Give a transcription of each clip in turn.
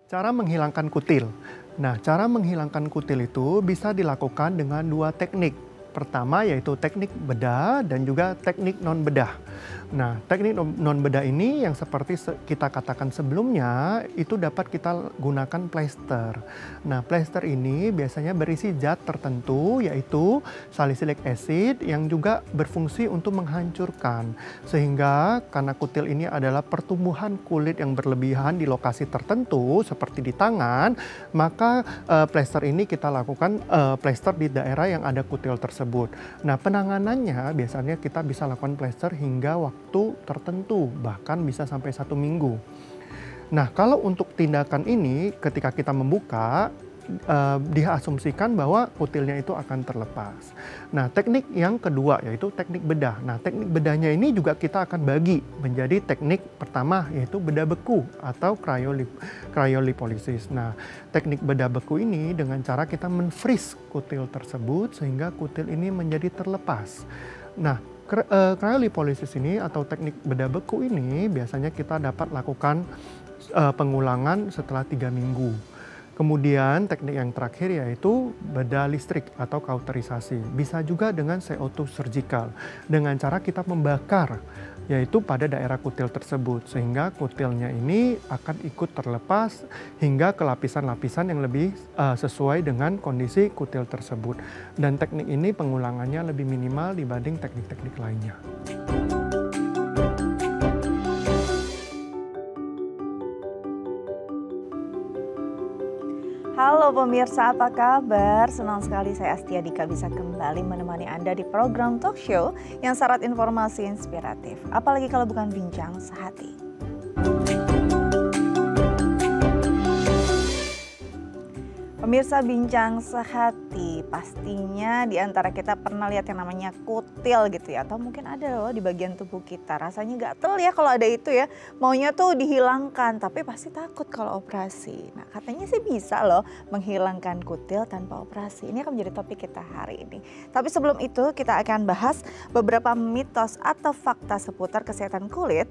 Cara menghilangkan kutil. Nah, cara menghilangkan kutil itu bisa dilakukan dengan dua teknik. Pertama yaitu teknik bedah dan juga teknik non bedah. Nah, teknik non bedah ini yang seperti kita katakan sebelumnya itu dapat kita gunakan plester. Nah, plester ini biasanya berisi zat tertentu yaitu salicylic acid yang juga berfungsi untuk menghancurkan. Sehingga karena kutil ini adalah pertumbuhan kulit yang berlebihan di lokasi tertentu seperti di tangan, maka plester ini kita lakukan plester di daerah yang ada kutil tersebut. Nah, penanganannya biasanya kita bisa lakukan plester hingga waktu tertentu, bahkan bisa sampai 1 minggu. Nah, kalau untuk tindakan ini ketika kita membuka, diasumsikan bahwa kutilnya itu akan terlepas. Nah, teknik yang kedua yaitu teknik bedah. Nah, teknik bedahnya ini juga kita akan bagi menjadi teknik pertama yaitu bedah beku atau cryolipolysis. Nah, teknik bedah beku ini dengan cara kita men-freeze kutil tersebut sehingga kutil ini menjadi terlepas. Nah, cryolipolysis ini atau teknik bedah beku ini biasanya kita dapat lakukan pengulangan setelah 3 minggu. Kemudian teknik yang terakhir yaitu bedah listrik atau kauterisasi. Bisa juga dengan CO2 surgical dengan cara kita membakar yaitu pada daerah kutil tersebut sehingga kutilnya ini akan ikut terlepas hingga ke lapisan-lapisan yang lebih sesuai dengan kondisi kutil tersebut. Dan teknik ini pengulangannya lebih minimal dibanding teknik-teknik lainnya. Halo pemirsa, apa kabar? Senang sekali saya Astia Dika bisa kembali menemani Anda di program talk show yang syarat informasi inspiratif. Apalagi kalau bukan bincang sehati. Pemirsa bincang sehati, pastinya di antara kita pernah lihat yang namanya kutil gitu ya. Atau mungkin ada loh di bagian tubuh kita, rasanya gatel ya kalau ada itu ya. Maunya tuh dihilangkan, tapi pasti takut kalau operasi. Nah, katanya sih bisa loh menghilangkan kutil tanpa operasi. Ini akan menjadi topik kita hari ini. Tapi sebelum itu kita akan bahas beberapa mitos atau fakta seputar kesehatan kulit.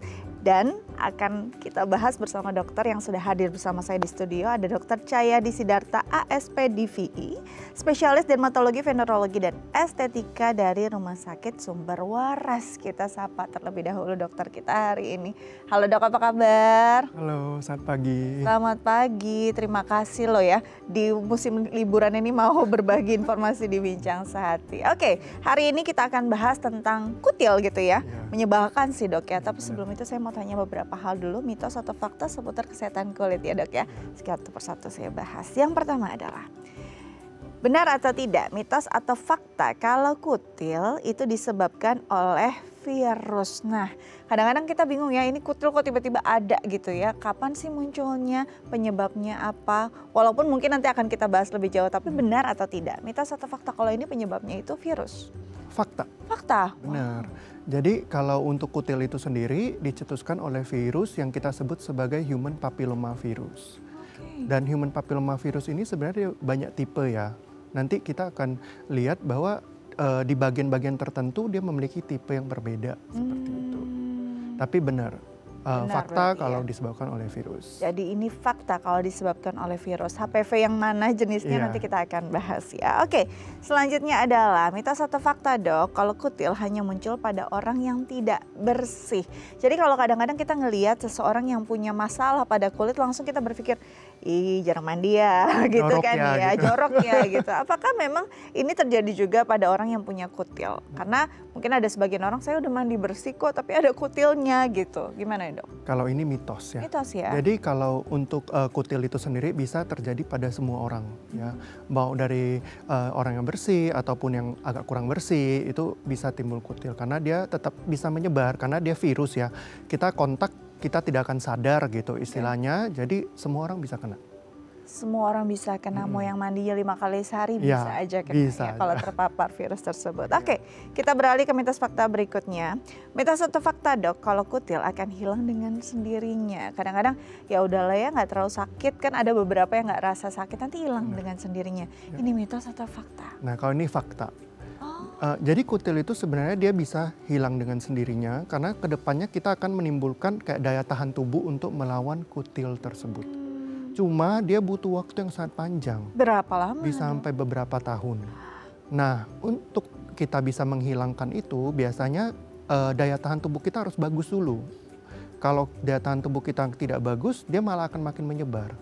Dan akan kita bahas bersama dokter yang sudah hadir bersama saya di studio. Ada Dr. Cahyadi Sidarta, ASP DVI, spesialis dermatologi, venerologi, dan estetika dari Rumah Sakit Sumber Waras. Kita sapa terlebih dahulu dokter kita hari ini. Halo dok, apa kabar? Halo, selamat pagi. Selamat pagi, terima kasih loh ya. Di musim liburan ini mau berbagi informasi di Bincang Sehati. Oke, hari ini kita akan bahas tentang kutil gitu ya. Menyebalkan sih dok ya, tapi sebelum itu saya mau tanya beberapa hal dulu, mitos atau fakta seputar kesehatan kulit ya dok ya. Satu persatu saya bahas. Yang pertama adalah, benar atau tidak mitos atau fakta kalau kutil itu disebabkan oleh virus. Nah, kadang-kadang kita bingung ya, ini kutil kok tiba-tiba ada gitu ya. Kapan sih munculnya, penyebabnya apa? Walaupun mungkin nanti akan kita bahas lebih jauh, tapi benar atau tidak mitos atau fakta kalau ini penyebabnya itu virus? Fakta. Fakta? Benar. Jadi kalau untuk kutil itu sendiri dicetuskan oleh virus yang kita sebut sebagai human papilloma virus. Dan human papilloma virus ini sebenarnya banyak tipe ya. Nanti kita akan lihat bahwa di bagian-bagian tertentu dia memiliki tipe yang berbeda seperti itu. Tapi benar. Fakta kalau disebabkan oleh virus. Jadi ini fakta kalau disebabkan oleh virus. HPV yang mana jenisnya nanti kita akan bahas ya. Oke, selanjutnya adalah mitos atau fakta dok, kalau kutil hanya muncul pada orang yang tidak bersih. Jadi kalau kadang-kadang kita ngelihat seseorang yang punya masalah pada kulit, langsung kita berpikir, ih jarang mandi ya gitu jorok kan ya, gitu. jorok ya gitu. Apakah memang ini terjadi juga pada orang yang punya kutil? Karena mungkin ada sebagian orang, saya udah mandi bersih kok tapi ada kutilnya gitu. Gimana dok? Kalau ini mitos ya. Mitos ya. Jadi kalau untuk kutil itu sendiri bisa terjadi pada semua orang ya. Mau dari orang yang bersih ataupun yang agak kurang bersih itu bisa timbul kutil karena dia tetap bisa menyebar karena dia virus ya. Kita kontak kita tidak akan sadar gitu istilahnya. Jadi semua orang bisa kena. Semua orang bisa kena, mau yang mandinya 5 kali sehari bisa aja kena bisa ya, kalau terpapar virus tersebut. Oke, kita beralih ke mitos fakta berikutnya. Mitos atau fakta dok, kalau kutil akan hilang dengan sendirinya. Kadang-kadang ya udahlah ya nggak terlalu sakit, kan ada beberapa yang nggak rasa sakit nanti hilang dengan sendirinya. Ini mitos atau fakta? Nah kalau ini fakta. Jadi kutil itu sebenarnya dia bisa hilang dengan sendirinya karena kedepannya kita akan menimbulkan kayak daya tahan tubuh untuk melawan kutil tersebut. Cuma dia butuh waktu yang sangat panjang, Berapa lama? bisa sampai beberapa tahun. Nah, untuk kita bisa menghilangkan itu biasanya daya tahan tubuh kita harus bagus dulu. Kalau daya tahan tubuh kita tidak bagus, dia malah akan makin menyebar.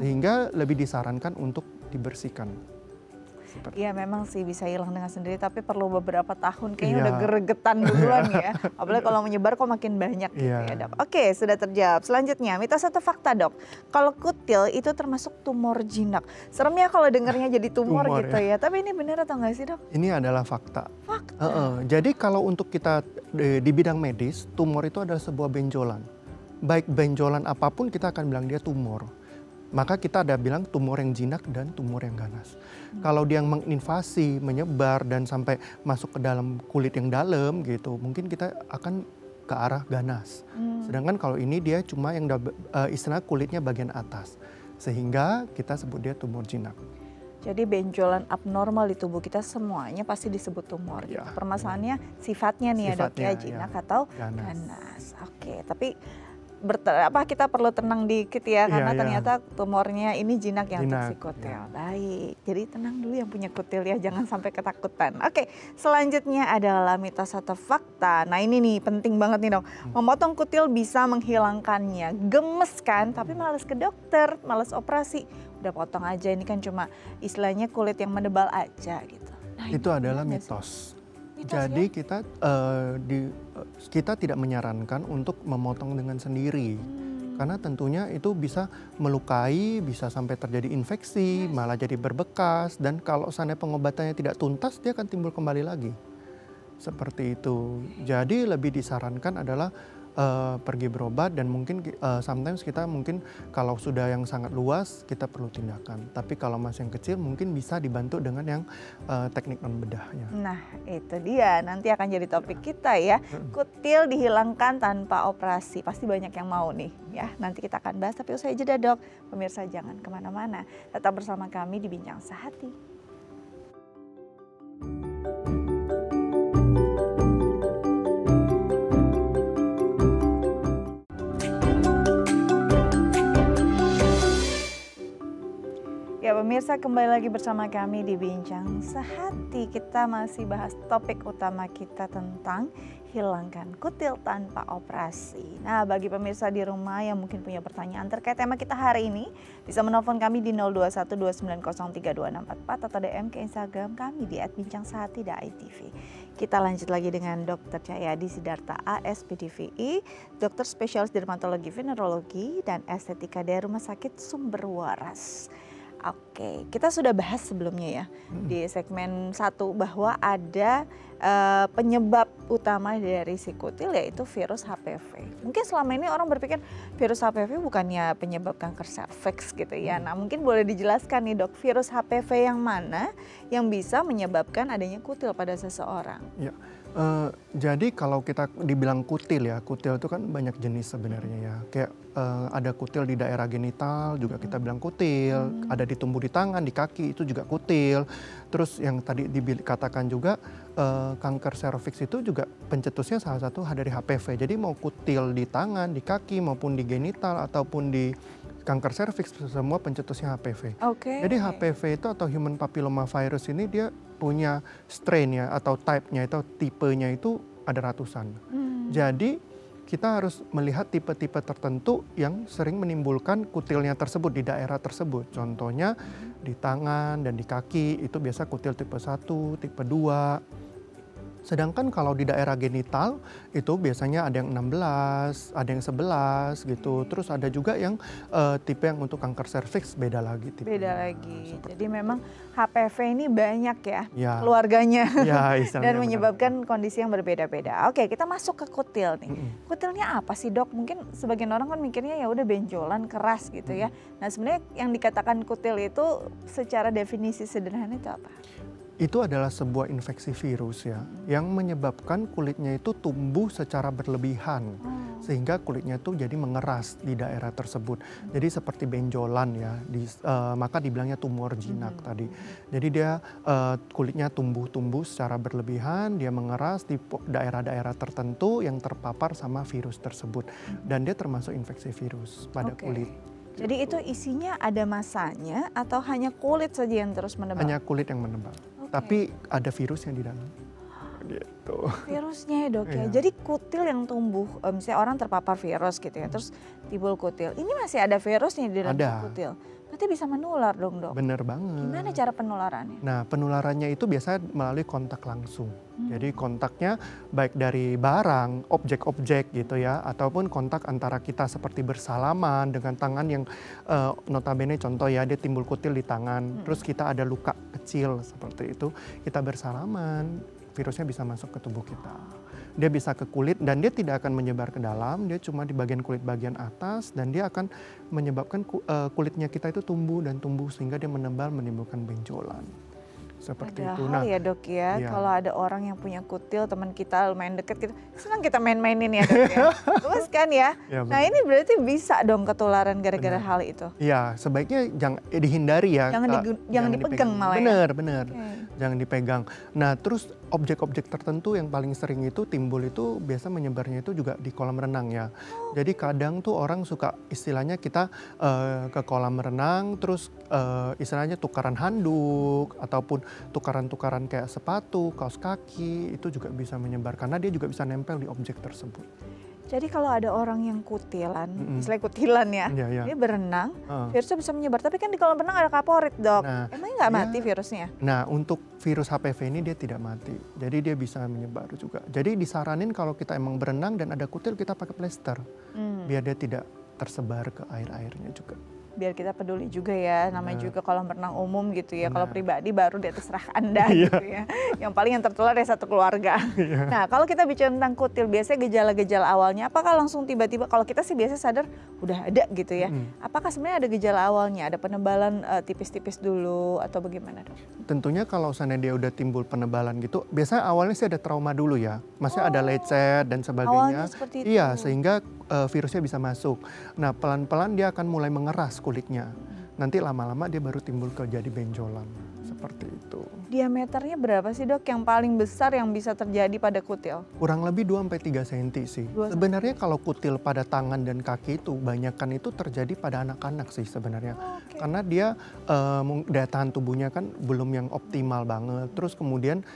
Sehingga lebih disarankan untuk dibersihkan. Iya memang sih bisa hilang dengan sendiri, tapi perlu beberapa tahun kayaknya Iya. udah geregetan duluan ya. Apalagi kalau menyebar kok makin banyak gitu Iya. ya dok. Oke sudah terjawab. Selanjutnya mitos atau fakta dok, kalau kutil itu termasuk tumor jinak. Serem ya kalau dengarnya jadi tumor Tumor, gitu ya. Tapi ini benar atau enggak sih dok? Ini adalah fakta. Fakta. Jadi kalau untuk kita di bidang medis, tumor itu adalah sebuah benjolan. Baik benjolan apapun kita akan bilang dia tumor. Maka kita ada bilang tumor yang jinak dan tumor yang ganas. Kalau dia yang menginvasi, menyebar dan sampai masuk ke dalam kulit yang dalam gitu, mungkin kita akan ke arah ganas. Sedangkan kalau ini dia cuma yang istilah kulitnya bagian atas. Sehingga kita sebut dia tumor jinak. Jadi benjolan abnormal di tubuh kita semuanya pasti disebut tumor. Ya. Gitu. Permasalahannya sifatnya nih ya dok ya, Sifatnya, jinak ya. atau Ganas. ganas. Oke, tapi kita perlu tenang dikit ya karena Iya. ternyata tumornya ini jinak yang untuk Jinak, si kutil. ya. Baik, jadi tenang dulu yang punya kutil ya, jangan sampai ketakutan. Oke, selanjutnya adalah mitos atau fakta. Nah ini nih penting banget nih dok. Memotong kutil bisa menghilangkannya. Gemes kan, tapi males ke dokter, males operasi. Udah potong aja, ini kan cuma istilahnya kulit yang menebal aja gitu. Nah, Itu adalah benar nggak sih? mitos. Mitos Jadi ya? kita tidak menyarankan untuk memotong dengan sendiri. Karena tentunya itu bisa melukai, bisa sampai terjadi infeksi, malah jadi berbekas. Dan kalau seandainya pengobatannya tidak tuntas, dia akan timbul kembali lagi. Seperti itu. Jadi lebih disarankan adalah pergi berobat dan mungkin sometimes kita mungkin kalau sudah yang sangat luas kita perlu tindakan. Tapi kalau masih yang kecil mungkin bisa dibantu dengan yang teknik non bedahnya. Nah itu dia, nanti akan jadi topik kita ya. Kutil dihilangkan tanpa operasi, pasti banyak yang mau nih ya. Nanti kita akan bahas, tapi usai jeda dok. Pemirsa jangan kemana-mana, tetap bersama kami di Bincang Sehati. Ya pemirsa, kembali lagi bersama kami di Bincang Sehati. Kita masih bahas topik utama kita tentang hilangkan kutil tanpa operasi. Nah bagi pemirsa di rumah yang mungkin punya pertanyaan terkait tema kita hari ini, bisa menelpon kami di 0212903244 atau DM ke Instagram kami di @bincangsehati.idtv. Kita lanjut lagi dengan Dr. Cahyadi Sidarta AS PDVI, dokter spesialis dermatologi, venerologi, dan estetika dari Rumah Sakit Sumber Waras. Oke, kita sudah bahas sebelumnya ya di segmen 1 bahwa ada penyebab utama dari si kutil yaitu virus HPV. Mungkin selama ini orang berpikir virus HPV bukannya penyebab kanker serviks gitu ya. Nah mungkin boleh dijelaskan nih dok, virus HPV yang mana yang bisa menyebabkan adanya kutil pada seseorang? Ya. Jadi kalau kita dibilang kutil ya, kutil itu kan banyak jenis sebenarnya ya. Kayak ada kutil di daerah genital juga kita bilang kutil, ada ditumbuh di tangan, di kaki itu juga kutil. Terus yang tadi dikatakan juga kanker serviks itu juga pencetusnya salah satu dari HPV. Jadi mau kutil di tangan, di kaki maupun di genital ataupun di kanker serviks semua pencetusnya HPV. Oke. Jadi HPV itu atau human papilloma virus ini dia punya strain-nya atau type-nya atau tipenya itu ada ratusan. Jadi kita harus melihat tipe-tipe tertentu yang sering menimbulkan kutilnya tersebut di daerah tersebut. Contohnya di tangan dan di kaki itu biasa kutil tipe 1, tipe 2. Sedangkan kalau di daerah genital itu biasanya ada yang 16, ada yang 11 gitu. Terus ada juga yang tipe yang untuk kanker serviks beda lagi tipenya. Beda lagi. Jadi memang HPV ini banyak ya, Ya. keluarganya Ya, istilahnya dan benar. menyebabkan kondisi yang berbeda-beda. Oke, kita masuk ke kutil nih. Kutilnya apa sih dok? Mungkin sebagian orang kan mikirnya ya udah benjolan keras gitu ya. Nah sebenarnya yang dikatakan kutil itu secara definisi sederhana itu apa? Itu adalah sebuah infeksi virus ya, yang menyebabkan kulitnya itu tumbuh secara berlebihan. Sehingga kulitnya itu jadi mengeras di daerah tersebut. Jadi seperti benjolan ya, maka dibilangnya tumor jinak tadi. Jadi dia kulitnya tumbuh secara berlebihan, dia mengeras di daerah-daerah tertentu yang terpapar sama virus tersebut. Dan dia termasuk infeksi virus pada kulit. Jadi itu isinya ada masanya atau hanya kulit saja yang terus menebal? Hanya kulit yang menebal. Tapi ada virusnya di dalam. Gitu. Virusnya ya dok ya. Iya. Jadi kutil yang tumbuh, misalnya orang terpapar virus gitu ya, terus timbul kutil. Ini masih ada virusnya di dalam Ada. kutil. Berarti bisa menular dong dok. Bener banget. Gimana cara penularannya? Nah, penularannya itu biasanya melalui kontak langsung. Jadi kontaknya baik dari barang, objek-objek gitu ya, ataupun kontak antara kita seperti bersalaman dengan tangan yang notabene contoh ya, dia timbul kutil di tangan, terus kita ada luka kecil seperti itu, kita bersalaman, virusnya bisa masuk ke tubuh kita. Dia bisa ke kulit dan dia tidak akan menyebar ke dalam, dia cuma di bagian kulit bagian atas dan dia akan menyebabkan kulitnya kita itu tumbuh dan tumbuh sehingga dia menebal menimbulkan benjolan. Seperti itu. Padahal ya dok ya, kalau ada orang yang punya kutil, teman kita lumayan deket gitu, senang kita main-mainin ya dok ya. Terus kan ya, nah ini berarti bisa dong ketularan gara-gara hal itu. Iya, sebaiknya jangan dihindari ya. Jangan dipegang malah ya. Bener. Okay. Jangan dipegang. Nah terus objek-objek tertentu yang paling sering itu timbul itu biasa menyebarnya itu juga di kolam renang ya. Jadi kadang tuh orang suka istilahnya kita ke kolam renang terus istilahnya tukaran handuk ataupun tukaran-tukaran kayak sepatu, kaos kaki itu juga bisa menyebar karena dia juga bisa nempel di objek tersebut. Jadi kalau ada orang yang kutilan, misalnya kutilan ya, dia berenang, virusnya bisa menyebar. Tapi kan di kolam renang ada kaporit dok, emangnya nggak mati virusnya? Nah untuk virus HPV ini dia tidak mati, jadi dia bisa menyebar juga. Jadi disaranin kalau kita emang berenang dan ada kutil kita pakai plester, biar dia tidak tersebar ke air-airnya juga. Biar kita peduli juga ya, namanya juga kolam renang umum gitu ya. Kalau pribadi baru dia terserah Anda gitu ya. Yang paling yang tertular ya satu keluarga. Nah kalau kita bicara tentang kutil, biasanya gejala-gejala awalnya, apakah langsung tiba-tiba, kalau kita sih biasa sadar udah ada gitu ya. Apakah sebenarnya ada gejala awalnya, ada penebalan tipis-tipis dulu atau bagaimana dok? Tentunya kalau seandainya dia udah timbul penebalan gitu, biasanya awalnya sih ada trauma dulu ya. Maksudnya ada lecet dan sebagainya. Awalnya seperti itu. Iya, sehingga virusnya bisa masuk. Nah pelan-pelan dia akan mulai mengeras kulitnya. Nanti lama-lama dia baru timbul ke jadi benjolan. Seperti itu. Diameternya berapa sih dok yang paling besar yang bisa terjadi pada kutil? Kurang lebih 2-3 cm sih. Sebenarnya kalau kutil pada tangan dan kaki itu banyakan itu terjadi pada anak-anak sih sebenarnya. Karena dia daya tahan tubuhnya kan belum yang optimal banget. Terus kemudian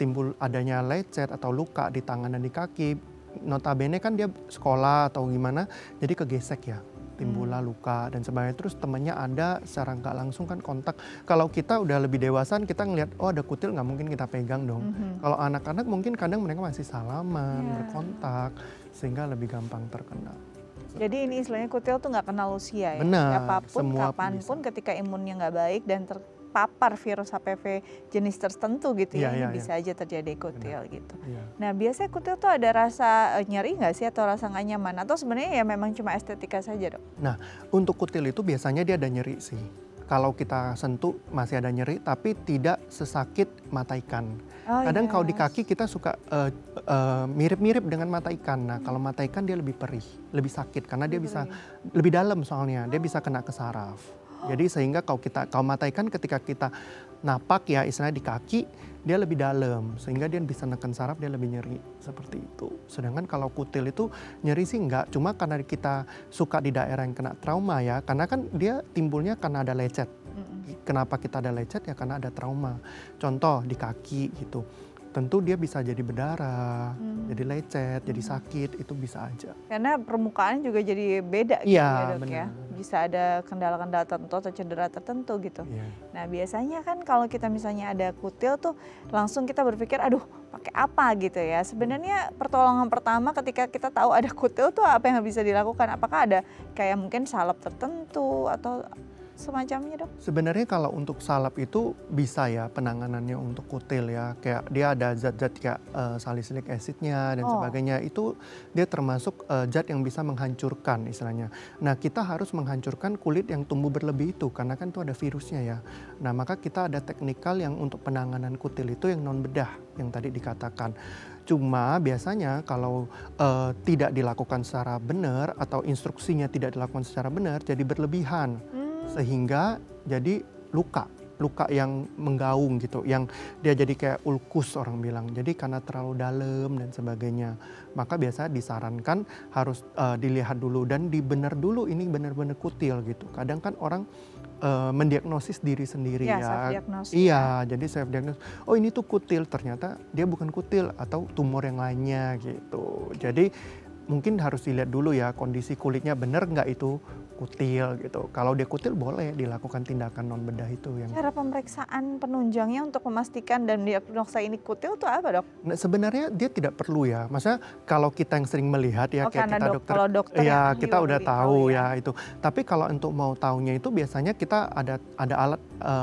timbul adanya lecet atau luka di tangan dan di kaki. Notabene kan dia sekolah atau gimana jadi kegesek ya. Timbullah luka dan sebagainya. Terus temannya ada secara nggak langsung kan kontak. Kalau kita udah lebih dewasa kita ngelihat oh ada kutil nggak mungkin kita pegang dong. Kalau anak-anak mungkin kadang mereka masih salaman, berkontak sehingga lebih gampang terkena. Jadi ini istilahnya kutil tuh nggak kenal usia ya. Benar. Siapapun, kapanpun ketika imunnya nggak baik dan terpapar virus HPV jenis tertentu gitu ya, bisa aja terjadi kutil gitu. Nah biasanya kutil tuh ada rasa nyeri nggak sih atau rasa nggak nyaman? Atau sebenarnya ya memang cuma estetika saja dok? Nah untuk kutil itu biasanya dia ada nyeri sih. Kalau kita sentuh masih ada nyeri tapi tidak sesakit mata ikan. Kadang kalau di kaki kita suka mirip-mirip dengan mata ikan. Nah kalau mata ikan dia lebih perih, lebih sakit karena dia bisa lebih dalam soalnya, dia bisa kena ke saraf. Jadi sehingga kalau mata ikan ketika kita napak ya istilahnya di kaki dia lebih dalam sehingga dia bisa neken saraf dia lebih nyeri seperti itu. Sedangkan kalau kutil itu nyeri sih enggak, cuma karena kita suka di daerah yang kena trauma ya, karena kan dia timbulnya karena ada lecet. Kenapa kita ada lecet ya karena ada trauma. Contoh di kaki gitu. Tentu dia bisa jadi berdarah, jadi lecet, jadi sakit, itu bisa aja. Karena permukaan juga jadi beda gitu ya dok ya. Bisa ada kendala-kendala tertentu atau cedera tertentu gitu. Nah biasanya kan kalau kita misalnya ada kutil tuh langsung kita berpikir aduh pakai apa gitu ya. Sebenarnya pertolongan pertama ketika kita tahu ada kutil tuh apa yang bisa dilakukan? Apakah ada kayak mungkin salep tertentu atau semacamnya dok? Sebenarnya kalau untuk salep itu bisa ya penanganannya untuk kutil ya. Kayak dia ada zat-zat kayak salicylic acidnya dan sebagainya. Itu dia termasuk zat yang bisa menghancurkan istilahnya. Nah kita harus menghancurkan kulit yang tumbuh berlebih itu karena kan itu ada virusnya ya. Nah maka kita ada teknikal yang untuk penanganan kutil itu yang non bedah yang tadi dikatakan. Cuma biasanya kalau tidak dilakukan secara benar atau instruksinya tidak dilakukan secara benar jadi berlebihan. Sehingga jadi luka luka yang menggaung gitu, yang dia jadi kayak ulkus orang bilang. Jadi karena terlalu dalam dan sebagainya, maka biasa disarankan harus dilihat dulu dan dibenar dulu ini benar-benar kutil gitu. Kadang kan orang mendiagnosis diri sendiri Ya, ya. self diagnosis Iya, jadi self diagnosis. Oh ini tuh kutil, ternyata dia bukan kutil atau tumor yang lainnya gitu. Jadi mungkin harus dilihat dulu ya kondisi kulitnya benar nggak itu kutil gitu. Kalau dia kutil boleh dilakukan tindakan non bedah itu yang. Cara pemeriksaan penunjangnya untuk memastikan dan diagnosa ini kutil tuh apa, Dok? Nah, sebenarnya dia tidak perlu ya. Masa kalau kita yang sering melihat ya Oh, kayak karena kita dokter, kalau dokter yang ya ahli kita udah lebih tahu ya. ya itu. Tapi kalau untuk mau taunya itu biasanya kita ada alat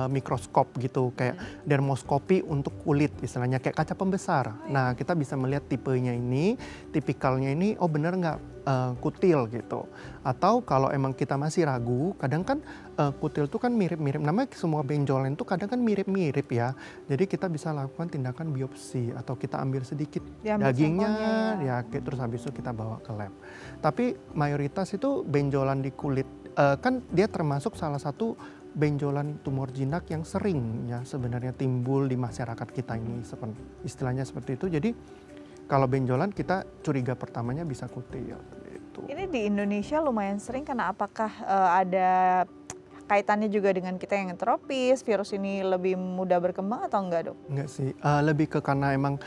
mikroskop gitu kayak dermoskopi untuk kulit istilahnya kayak kaca pembesar. Nah, kita bisa melihat tipenya ini, tipikalnya ini oh bener nggak kutil gitu. Atau kalau emang kita masih ragu, kadang kan kutil itu kan mirip-mirip. Namanya semua benjolan itu kadang kan mirip-mirip ya. Jadi kita bisa lakukan tindakan biopsi atau kita ambil sedikit Diambil dagingnya sampelnya ya terus habis itu kita bawa ke lab. Tapi mayoritas itu benjolan di kulit kan dia termasuk salah satu benjolan tumor jinak yang sering ya sebenarnya timbul di masyarakat kita ini istilahnya seperti itu. Jadi kalau benjolan kita curiga pertamanya bisa kutil gitu. Ini di Indonesia lumayan sering karena apakah ada kaitannya juga dengan kita yang tropis, virus ini lebih mudah berkembang atau enggak, Dok? Enggak sih, lebih ke karena emang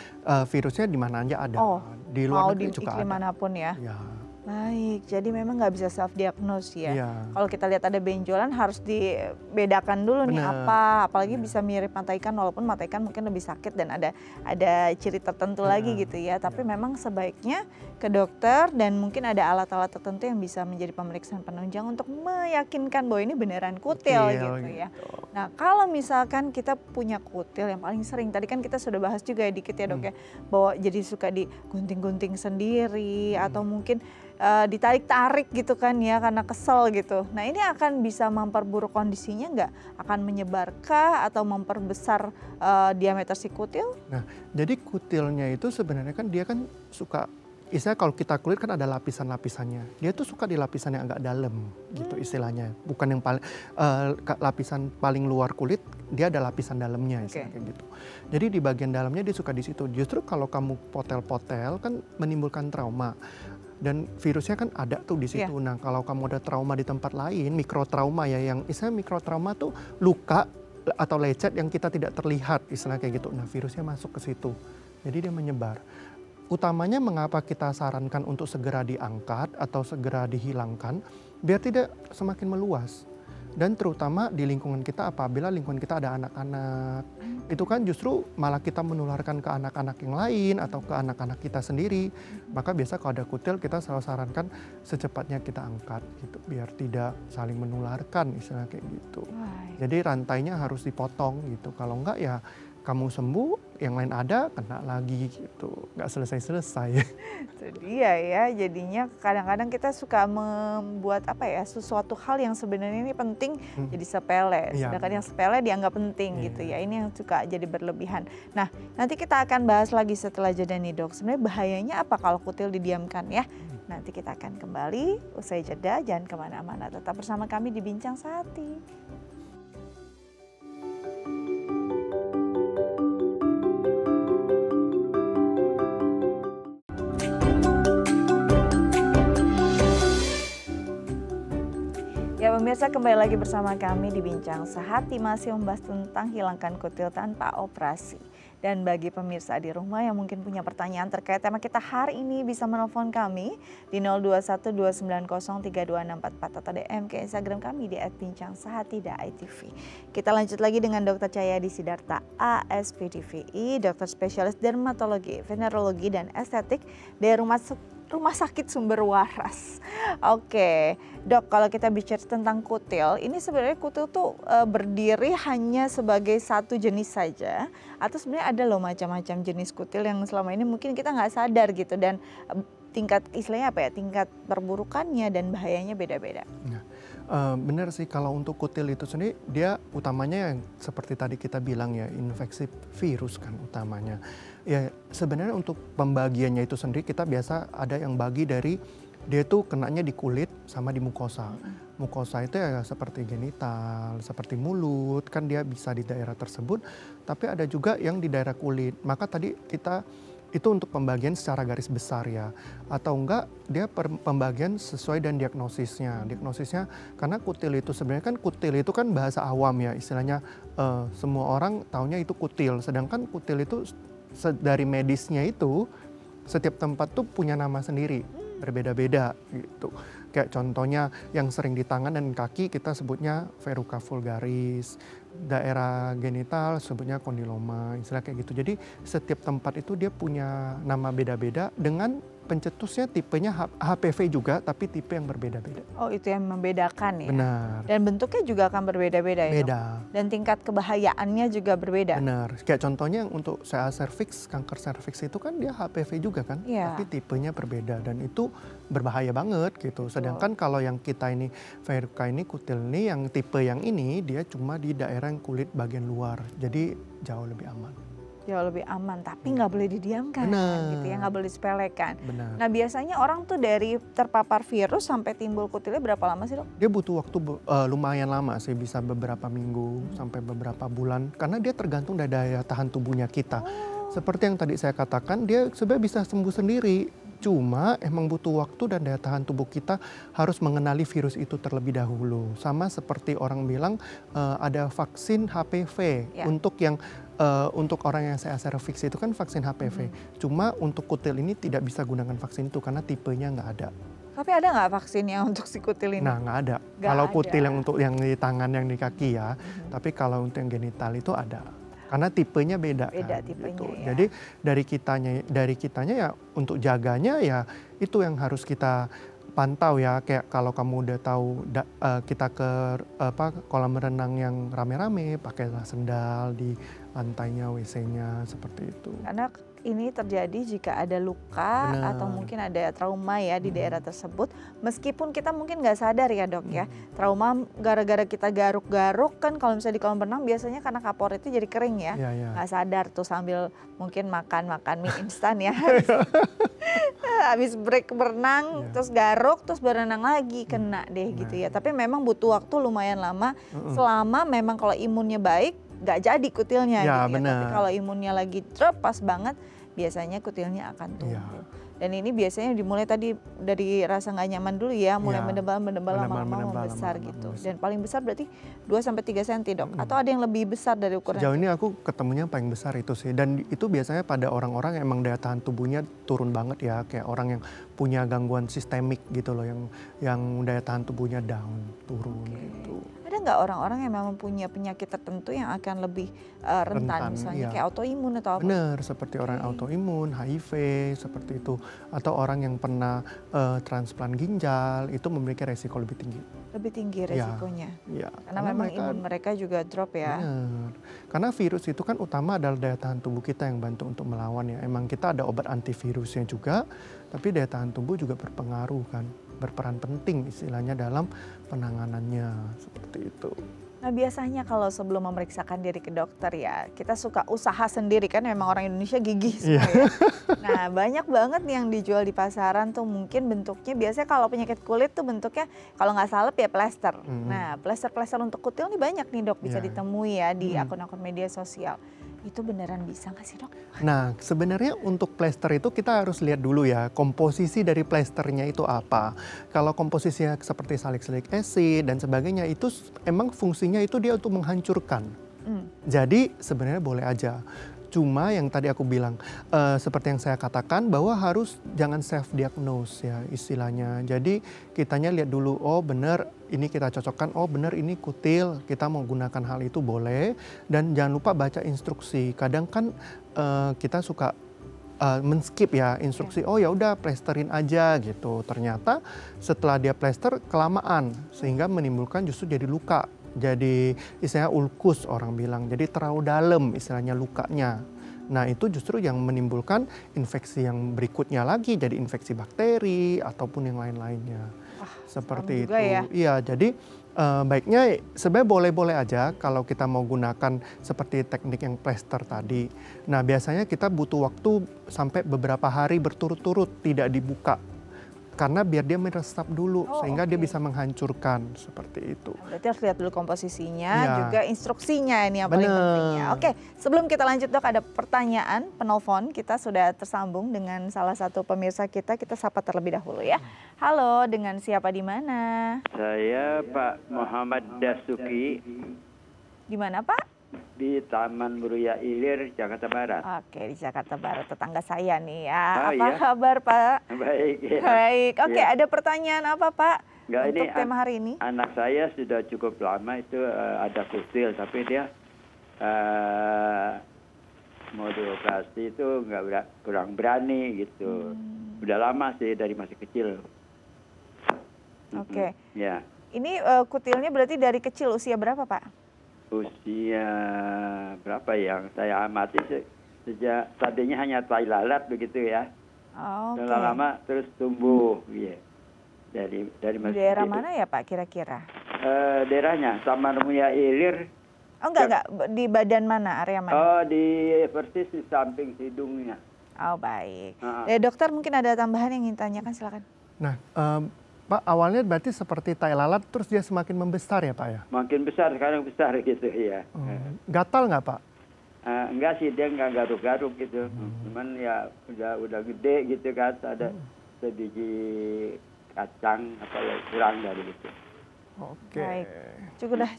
virusnya di mana aja ada. Oh, Di luar mau negeri di juga iklim ada. manapun ya. Ya, Baik, jadi memang nggak bisa self diagnose ya. iya. Kalau kita lihat ada benjolan harus dibedakan dulu nih Bener. apa, apalagi Bener. bisa mirip mata ikan walaupun mata ikan mungkin lebih sakit dan ada ciri tertentu lagi gitu ya. Tapi memang sebaiknya ke dokter dan mungkin ada alat-alat tertentu yang bisa menjadi pemeriksaan penunjang untuk meyakinkan bahwa ini beneran kutil gitu ya. Nah, kalau misalkan kita punya kutil yang paling sering, tadi kan kita sudah bahas juga ya dikit ya Dok ya, bahwa jadi suka digunting-gunting sendiri atau mungkin ditarik-tarik gitu kan ya karena kesel gitu. Nah ini akan bisa memperburuk kondisinya nggak? Akan menyebarkah atau memperbesar diameter si kutil? Nah, jadi kutilnya itu sebenarnya kan dia kan suka, istilahnya kalau kita kulit kan ada lapisan-lapisannya. Dia tuh suka di lapisan yang agak dalam gitu istilahnya. Bukan yang paling lapisan paling luar kulit, dia ada lapisan dalamnya istilahnya kayak gitu. Jadi di bagian dalamnya dia suka di situ. Justru kalau kamu potel-potel kan menimbulkan trauma. Dan virusnya kan ada tuh di situ. Nah, kalau kamu ada trauma di tempat lain, mikrotrauma ya, yang istilahnya mikrotrauma tuh luka atau lecet yang kita tidak terlihat, istilahnya kayak gitu. Nah, virusnya masuk ke situ. Jadi dia menyebar. Utamanya mengapa kita sarankan untuk segera diangkat atau segera dihilangkan, biar tidak semakin meluas. Dan terutama di lingkungan kita apabila lingkungan kita ada anak-anak. Itu kan justru malah kita menularkan ke anak-anak yang lain atau ke anak-anak kita sendiri. Maka biasa kalau ada kutil kita selalu sarankan secepatnya kita angkat gitu. Biar tidak saling menularkan istilah kayak gitu. Jadi rantainya harus dipotong gitu. Kalau enggak ya kamu sembuh, yang lain ada, kena lagi gitu. Nggak selesai-selesai. Itu dia ya, jadinya kadang-kadang kita suka membuat apa ya, sesuatu hal yang sebenarnya ini penting jadi sepele. Sedangkan yang sepele dianggap penting gitu ya, ini yang suka jadi berlebihan. Nah, nanti kita akan bahas lagi setelah jeda nih Dok, sebenarnya bahayanya apa kalau kutil didiamkan ya. Nanti kita akan kembali usai jeda, jangan kemana-mana. Tetap bersama kami di Bincang Sehati. Ya pemirsa, kembali lagi bersama kami di Bincang Sehati, masih membahas tentang hilangkan kutil tanpa operasi. Dan bagi pemirsa di rumah yang mungkin punya pertanyaan terkait tema kita hari ini, bisa menelpon kami di 0212903264 atau DM ke Instagram kami di @bincangsehati.itv. Kita lanjut lagi dengan Dr. Cahyadi Sidarta, ASPDVI, dokter spesialis dermatologi, venerologi dan estetik dari Rumah Sakit Sumber Waras. Oke, Dok, kalau kita bicara tentang kutil, ini sebenarnya kutil tuh berdiri hanya sebagai satu jenis saja, atau sebenarnya ada loh macam-macam jenis kutil yang selama ini mungkin kita nggak sadar gitu, dan tingkat istilahnya apa ya, tingkat perburukannya dan bahayanya beda-beda. Nah, benar sih kalau untuk kutil itu sendiri dia utamanya yang seperti tadi kita bilang ya, infeksi virus kan utamanya. Ya sebenarnya untuk pembagiannya itu sendiri kita biasa ada yang bagi dari dia tuh kenanya di kulit sama di mukosa. Mukosa itu ya seperti genital, seperti mulut, kan dia bisa di daerah tersebut. Tapi ada juga yang di daerah kulit. Maka tadi kita itu untuk pembagian secara garis besar ya. Atau enggak dia pembagian sesuai dengan diagnosisnya. Diagnosisnya karena kutil itu sebenarnya kan kutil itu kan bahasa awam ya. Istilahnya semua orang taunya itu kutil. Sedangkan kutil itu dari medisnya itu setiap tempat tuh punya nama sendiri. Berbeda-beda gitu. Kayak contohnya yang sering di tangan dan kaki kita sebutnya verruca vulgaris, daerah genital sebutnya kondiloma, istilah kayak gitu. Jadi setiap tempat itu dia punya nama beda-beda dengan pencetusnya tipenya HPV juga tapi tipe yang berbeda-beda. Oh itu yang membedakan ya? Benar. Dan bentuknya juga akan berbeda-beda ya? Beda. Dan tingkat kebahayaannya juga berbeda? Benar. Kayak contohnya untuk CA cervix, kanker cervix itu kan dia HPV juga kan? Iya. Tapi tipenya berbeda dan itu berbahaya banget gitu. Sedangkan kalau yang kita ini verruca ini kutil ini yang tipe yang ini dia cuma di daerah yang kulit bagian luar. Jadi jauh lebih aman. Jauh lebih aman, tapi nggak boleh didiamkan, gitu ya, nggak boleh disepelekan. Benar. Nah biasanya orang tuh dari terpapar virus sampai timbul kutilnya berapa lama sih dok? Dia butuh waktu lumayan lama sih, bisa beberapa minggu sampai beberapa bulan. Karena dia tergantung dari daya tahan tubuhnya kita. Seperti yang tadi saya katakan, dia sebenarnya bisa sembuh sendiri. Cuma emang butuh waktu dan daya tahan tubuh kita harus mengenali virus itu terlebih dahulu. Sama seperti orang bilang ada vaksin HPV untuk yang untuk orang yang CA cervix itu kan vaksin HPV. Cuma untuk kutil ini tidak bisa gunakan vaksin itu karena tipenya nggak ada. Tapi ada nggak vaksinnya untuk si kutil ini? Nah nggak ada. Kalau kutil yang untuk yang di tangan, yang di kaki ya. Tapi kalau untuk yang genital itu ada. Karena tipenya beda kan, tipenya gitu. ya. Jadi dari kitanya ya untuk jaganya ya itu yang harus kita pantau ya. Kayak kalau kamu udah tahu kita ke kolam renang yang rame-rame, pakailah sendal di lantainya, WC-nya seperti itu. Karena ini terjadi jika ada luka atau mungkin ada trauma ya di daerah tersebut. Meskipun kita mungkin nggak sadar ya dok ya. Trauma gara-gara kita garuk-garuk kan kalau misalnya di kolam renang biasanya karena kapur itu jadi kering ya. Nggak sadar tuh sambil mungkin makan mie instan ya. Habis break berenang terus garuk terus berenang lagi kena deh gitu ya. Tapi memang butuh waktu lumayan lama selama memang kalau imunnya baik nggak jadi kutilnya gitu ya. Tapi kalau imunnya lagi drop pas banget biasanya kutilnya akan tumbuh. Dan ini biasanya dimulai tadi dari rasa nggak nyaman dulu ya, mulai mendebal lama-lama membesar gitu. Dan paling besar berarti 2-3 cm dok? Atau ada yang lebih besar dari ukuran? Sejauh ini aku ketemunya paling besar itu sih. Dan itu biasanya pada orang-orang yang emang daya tahan tubuhnya turun banget ya. Kayak orang yang punya gangguan sistemik gitu loh, yang daya tahan tubuhnya down, turun gitu. Ada nggak orang-orang yang memang punya penyakit tertentu yang akan lebih rentan misalnya kayak autoimun atau apa? Benar, seperti orang autoimun, HIV, seperti itu. Atau orang yang pernah transplant ginjal, itu memiliki resiko lebih tinggi. Lebih tinggi resikonya? Iya. Karena memang imun mereka juga drop ya? Benar. Karena virus itu kan utama adalah daya tahan tubuh kita yang bantu untuk melawan ya. Emang kita ada obat antivirusnya juga, tapi daya tahan tubuh juga berpengaruh kan. Berperan penting istilahnya dalam penanganannya, seperti itu. Nah biasanya kalau sebelum memeriksakan diri ke dokter ya, kita suka usaha sendiri kan, memang orang Indonesia gigih semua ya. Nah banyak banget yang dijual di pasaran tuh mungkin bentuknya, biasanya kalau penyakit kulit tuh bentuknya kalau nggak salep ya plester. Nah plester-plester untuk kutil ini banyak nih dok, bisa ditemui ya di akun-akun media sosial. Itu beneran bisa nggak sih dok? Nah sebenarnya untuk plester itu kita harus lihat dulu ya komposisi dari plesternya itu apa. Kalau komposisinya seperti salicylic acid dan sebagainya itu emang fungsinya itu dia untuk menghancurkan. Jadi sebenarnya boleh aja. Cuma yang tadi aku bilang seperti yang saya katakan bahwa harus jangan self diagnose ya istilahnya. Jadi kitanya lihat dulu, oh benar ini kita cocokkan, oh benar ini kutil, kita mau gunakan hal itu boleh. Dan jangan lupa baca instruksi. Kadang kan kita suka men-skip ya instruksi, oh ya udah plesterin aja gitu. Ternyata setelah dia plester kelamaan sehingga menimbulkan justru jadi luka. Jadi istilahnya ulkus orang bilang, jadi terlalu dalam istilahnya lukanya. Nah itu justru yang menimbulkan infeksi yang berikutnya lagi, jadi infeksi bakteri ataupun yang lain-lainnya. Seperti itu. Ya? Iya, jadi baiknya sebenarnya boleh-boleh aja kalau kita mau gunakan seperti teknik yang plester tadi. Nah biasanya kita butuh waktu sampai beberapa hari berturut-turut tidak dibuka. karena biar dia meresap dulu sehingga dia oke. bisa menghancurkan seperti itu. Berarti harus lihat dulu komposisinya, Iya. juga instruksinya ini yang paling penting ya. Bener. Oke, sebelum kita lanjut Dok, ada pertanyaan penelpon. Kita sudah tersambung dengan salah satu pemirsa kita sapa terlebih dahulu ya. Halo, dengan siapa di mana? Saya Pak Muhammad Dasuki Di mana Pak? di Taman Buruya Ilir, Jakarta Barat. Oke, di Jakarta Barat, tetangga saya nih ya. Oh, Apa iya? kabar Pak? Baik. Ya. Baik, oke Ya. ada pertanyaan apa Pak Enggak, untuk ini tema hari ini? anak saya sudah cukup lama itu ada kutil, tapi dia mau dioperasi itu kurang berani gitu. Udah lama sih dari masih kecil. Oke, Ya, ini kutilnya berarti dari kecil, usia berapa Pak? usia berapa yang saya amati sejak tadinya hanya tai lalat begitu ya. Oke. Lama-lama terus tumbuh, ya. Dari Di masih daerah kecil. mana ya Pak kira-kira? Daerahnya Taman Buruya Ilir. Oh enggak, di badan mana, area mana? Oh, di persis di samping hidungnya. Oh baik. Ah. Dokter mungkin ada tambahan yang ingin tanyakan, silakan. Nah, Pak, awalnya berarti seperti tai lalat terus dia semakin membesar ya Pak ya? Makin besar sekarang besar gitu ya. Gatal nggak Pak? Enggak sih, dia enggak garuk-garuk gitu. Cuman ya udah gede gitu kan, ada sebiji kacang apa ya kurang dari itu. Oke. Baik.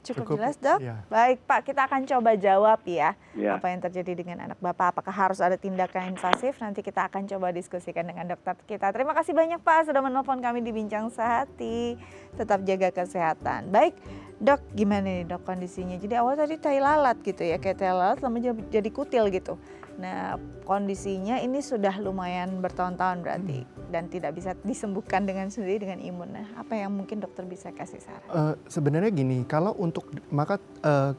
Cukup jelas Dok? Iya. Baik Pak, kita akan coba jawab ya. Ya. Apa yang terjadi dengan anak Bapak, apakah harus ada tindakan invasif? Nanti kita akan coba diskusikan dengan dokter kita. Terima kasih banyak Pak sudah menelpon kami di Bincang Sehati. Tetap jaga kesehatan. Baik Dok, gimana nih Dok kondisinya? Jadi awal tadi tai lalat gitu ya, kayak tai lalat lama jadi kutil gitu. Nah kondisinya ini sudah lumayan bertahun-tahun berarti. Dan tidak bisa disembuhkan dengan sendiri dengan imun. Nah apa yang mungkin dokter bisa kasih saran? Sebenarnya gini, kalau untuk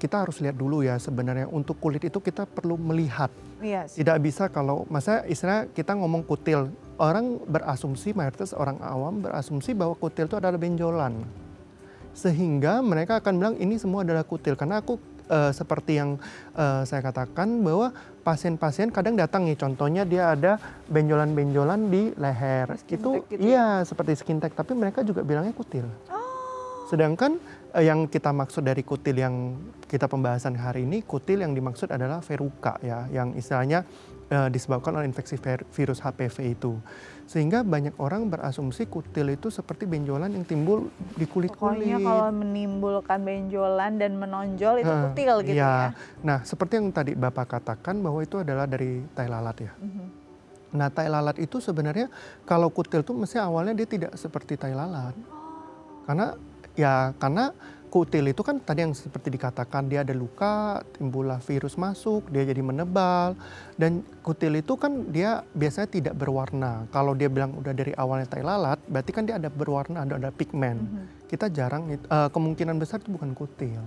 kita harus lihat dulu ya sebenarnya untuk kulit itu kita perlu melihat. Iya sih. Tidak bisa kalau masa istilah kita ngomong kutil, orang berasumsi, mayoritas orang awam berasumsi bahwa kutil itu adalah benjolan. Sehingga mereka akan bilang ini semua adalah kutil. Karena aku seperti yang saya katakan bahwa pasien-pasien kadang datang nih, contohnya dia ada benjolan-benjolan di leher. Skin Itu tag gitu iya seperti skin tag, tapi mereka juga bilangnya kutil. Sedangkan yang kita maksud dari kutil yang kita pembahasan hari ini, kutil yang dimaksud adalah verruca ya, yang istilahnya disebabkan oleh infeksi virus HPV itu. Sehingga banyak orang berasumsi kutil itu seperti benjolan yang timbul di kulit-kulit. Pokoknya kalau menimbulkan benjolan dan menonjol itu kutil gitu ya. Nah, seperti yang tadi Bapak katakan bahwa itu adalah dari tai lalat ya. Nah, tai lalat itu sebenarnya kalau kutil itu mesti awalnya dia tidak seperti tai lalat. Karena kutil itu kan tadi yang seperti dikatakan dia ada luka, timbullah virus masuk, dia jadi menebal. Dan kutil itu kan dia biasanya tidak berwarna. Kalau dia bilang udah dari awalnya tai lalat, berarti kan dia ada berwarna, ada pigmen. Kita jarang, kemungkinan besar itu bukan kutil.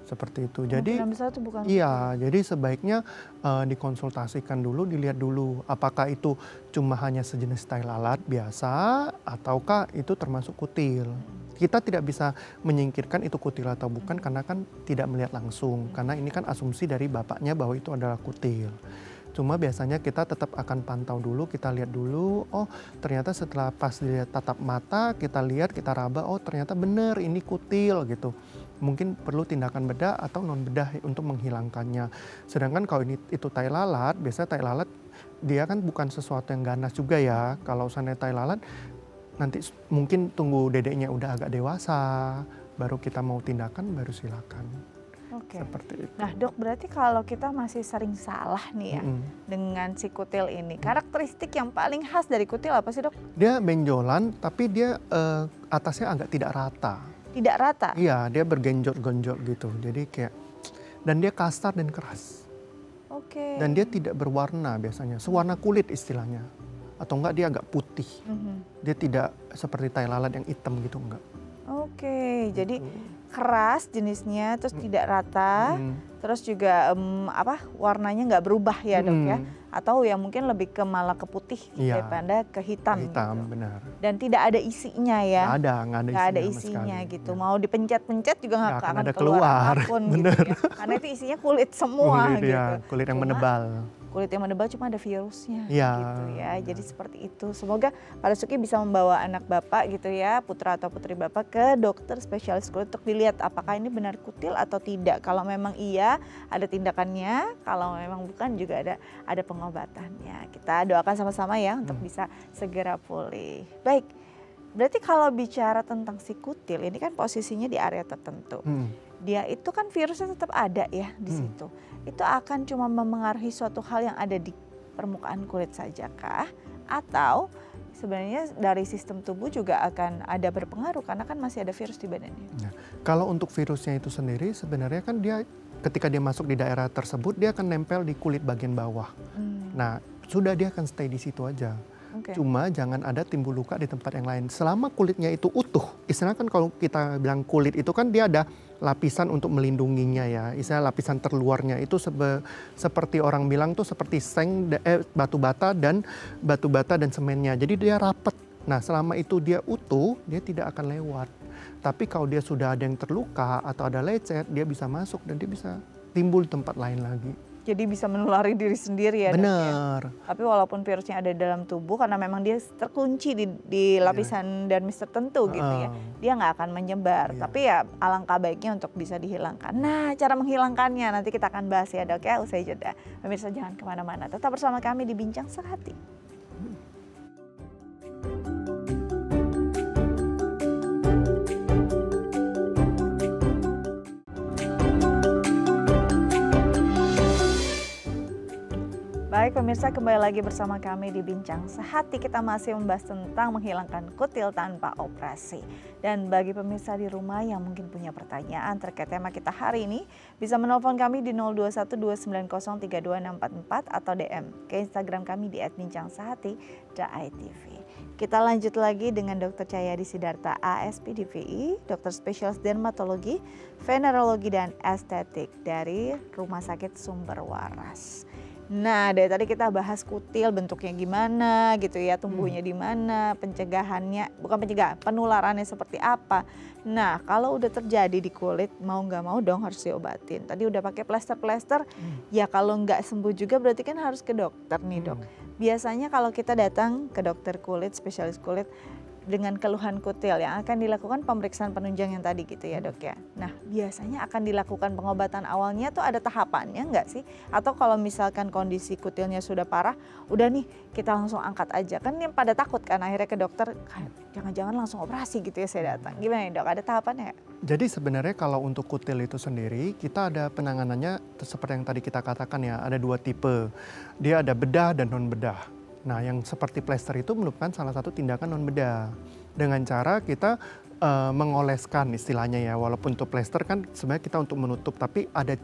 Seperti itu. Jadi Kemungkinan besar itu bukan iya, jadi sebaiknya dikonsultasikan dulu, dilihat dulu apakah itu cuma hanya sejenis tai lalat biasa ataukah itu termasuk kutil. Kita tidak bisa menyingkirkan itu kutil atau bukan karena kan tidak melihat langsung. Karena ini kan asumsi dari bapaknya bahwa itu adalah kutil. Cuma biasanya kita tetap akan pantau dulu, kita lihat dulu, oh ternyata setelah pas dilihat tatap mata, kita lihat, kita raba, oh ternyata benar ini kutil gitu. Mungkin perlu tindakan bedah atau non bedah untuk menghilangkannya. Sedangkan kalau itu tai lalat, biasanya tai lalat dia kan bukan sesuatu yang ganas juga ya. Kalau misalnya tai lalat, nanti mungkin tunggu dedeknya udah agak dewasa, baru kita mau tindakan, baru silakan. Oke. Seperti itu. Nah Dok, berarti kalau kita masih sering salah nih ya dengan si kutil ini, karakteristik yang paling khas dari kutil apa sih Dok? Dia benjolan, tapi dia atasnya agak tidak rata. Tidak rata? Iya, dia bergenjot-genjot gitu. Jadi kayak, dan dia kasar dan keras. Oke. Dan dia tidak berwarna biasanya, sewarna kulit istilahnya. Atau enggak dia agak putih. Dia tidak seperti tai lalat yang hitam gitu, enggak. Oke, jadi keras jenisnya, terus tidak rata, terus juga warnanya nggak berubah ya Dok ya? Atau yang mungkin lebih ke malah ke putih daripada ke hitam. Hitam, gitu. benar. Dan tidak ada isinya ya? Nggak ada isinya sekali. gitu. Mau dipencet-pencet juga nggak akan ada keluar apapun gitu bener. ya. Karena itu isinya kulit semua Kulit, gitu. ya, kulit yang menebal. kulit yang menebal cuma ada virusnya Iya. gitu ya. Jadi seperti itu. Semoga Pak Dasuki bisa membawa anak Bapak gitu ya, putra atau putri Bapak ke dokter spesialis kulit untuk dilihat apakah ini benar kutil atau tidak. Kalau memang iya, ada tindakannya. Kalau memang bukan juga ada pengobatannya. Kita doakan sama-sama ya untuk bisa segera pulih. Baik. Berarti kalau bicara tentang si kutil, ini kan posisinya di area tertentu. Dia itu kan virusnya tetap ada ya di situ. Itu akan cuma memengaruhi suatu hal yang ada di permukaan kulit saja kah? Atau sebenarnya dari sistem tubuh juga akan ada berpengaruh karena kan masih ada virus di badannya. Nah, kalau untuk virusnya itu sendiri sebenarnya kan dia ketika dia masuk di daerah tersebut dia akan nempel di kulit bagian bawah. Nah, sudah dia akan stay di situ aja. Cuma jangan ada timbul luka di tempat yang lain. Selama kulitnya itu utuh, istilahnya kan kalau kita bilang kulit itu kan dia ada lapisan untuk melindunginya ya. Istilah lapisan terluarnya itu seperti orang bilang tuh seperti batu bata dan semennya. Jadi dia rapat. Nah, selama itu dia utuh, dia tidak akan lewat. Tapi kalau dia sudah ada yang terluka atau ada lecet, dia bisa masuk dan dia bisa timbul di tempat lain lagi. Jadi bisa menulari diri sendiri ya. Benar. Dok, ya? Tapi walaupun virusnya ada dalam tubuh karena memang dia terkunci di lapisan dermis tertentu gitu ya. Dia nggak akan menyebar. Tapi ya alangkah baiknya untuk bisa dihilangkan. Nah, cara menghilangkannya nanti kita akan bahas ya Dok ya usai jeda. Pemirsa jangan kemana-mana. Tetap bersama kami di Bincang Sehati. Baik pemirsa, kembali lagi bersama kami di Bincang Sehati. Kita masih membahas tentang menghilangkan kutil tanpa operasi. Dan bagi pemirsa di rumah yang mungkin punya pertanyaan terkait tema kita hari ini, bisa menelpon kami di 0212903244 atau DM ke Instagram kami di @bincangsehati.itv. Kita lanjut lagi dengan Dr. Cahyadi Sidarta, ASP DVI, dokter spesialis dermatologi, venerologi dan estetik dari Rumah Sakit Sumber Waras. Nah, dari tadi kita bahas kutil bentuknya gimana gitu ya, tumbuhnya di mana, penularannya seperti apa. Nah, kalau udah terjadi di kulit, mau nggak mau dong harus diobatin. Tadi udah pakai plester-plester, ya kalau nggak sembuh juga berarti kan harus ke dokter nih Dok. Biasanya kalau kita datang ke dokter kulit, spesialis kulit, dengan keluhan kutil yang akan dilakukan pemeriksaan penunjang yang tadi gitu ya Dok ya. Nah biasanya akan dilakukan pengobatan awalnya tuh ada tahapannya nggak sih? Atau kalau misalkan kondisi kutilnya sudah parah, udah nih kita langsung angkat aja. Kan yang pada takut kan akhirnya ke dokter, jangan-jangan langsung operasi gitu ya saya datang. Gimana nih Dok, ada tahapannya ya? Jadi sebenarnya kalau untuk kutil itu sendiri kita ada penanganannya seperti yang tadi kita katakan ya, ada dua tipe. Dia ada bedah dan non bedah. Nah, yang seperti plester itu merupakan salah satu tindakan non bedah. Dengan cara kita mengoleskan istilahnya ya, walaupun untuk plester kan sebenarnya kita untuk menutup, tapi ada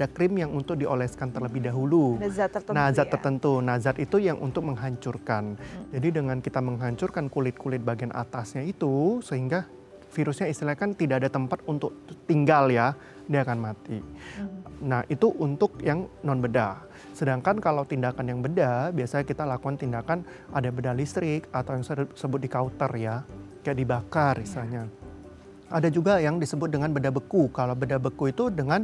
krim yang untuk dioleskan terlebih dahulu. Ada zat tertentu. Nah, zat tertentu. Nah, zat itu yang untuk menghancurkan. Jadi dengan kita menghancurkan kulit-kulit bagian atasnya itu, sehingga virusnya istilahnya kan tidak ada tempat untuk tinggal ya, dia akan mati. Nah, itu untuk yang non bedah. Sedangkan kalau tindakan yang bedah, biasanya kita lakukan tindakan ada bedah listrik atau yang disebut di kauter ya, kayak dibakar misalnya. Ada juga yang disebut dengan bedah beku. Kalau bedah beku itu dengan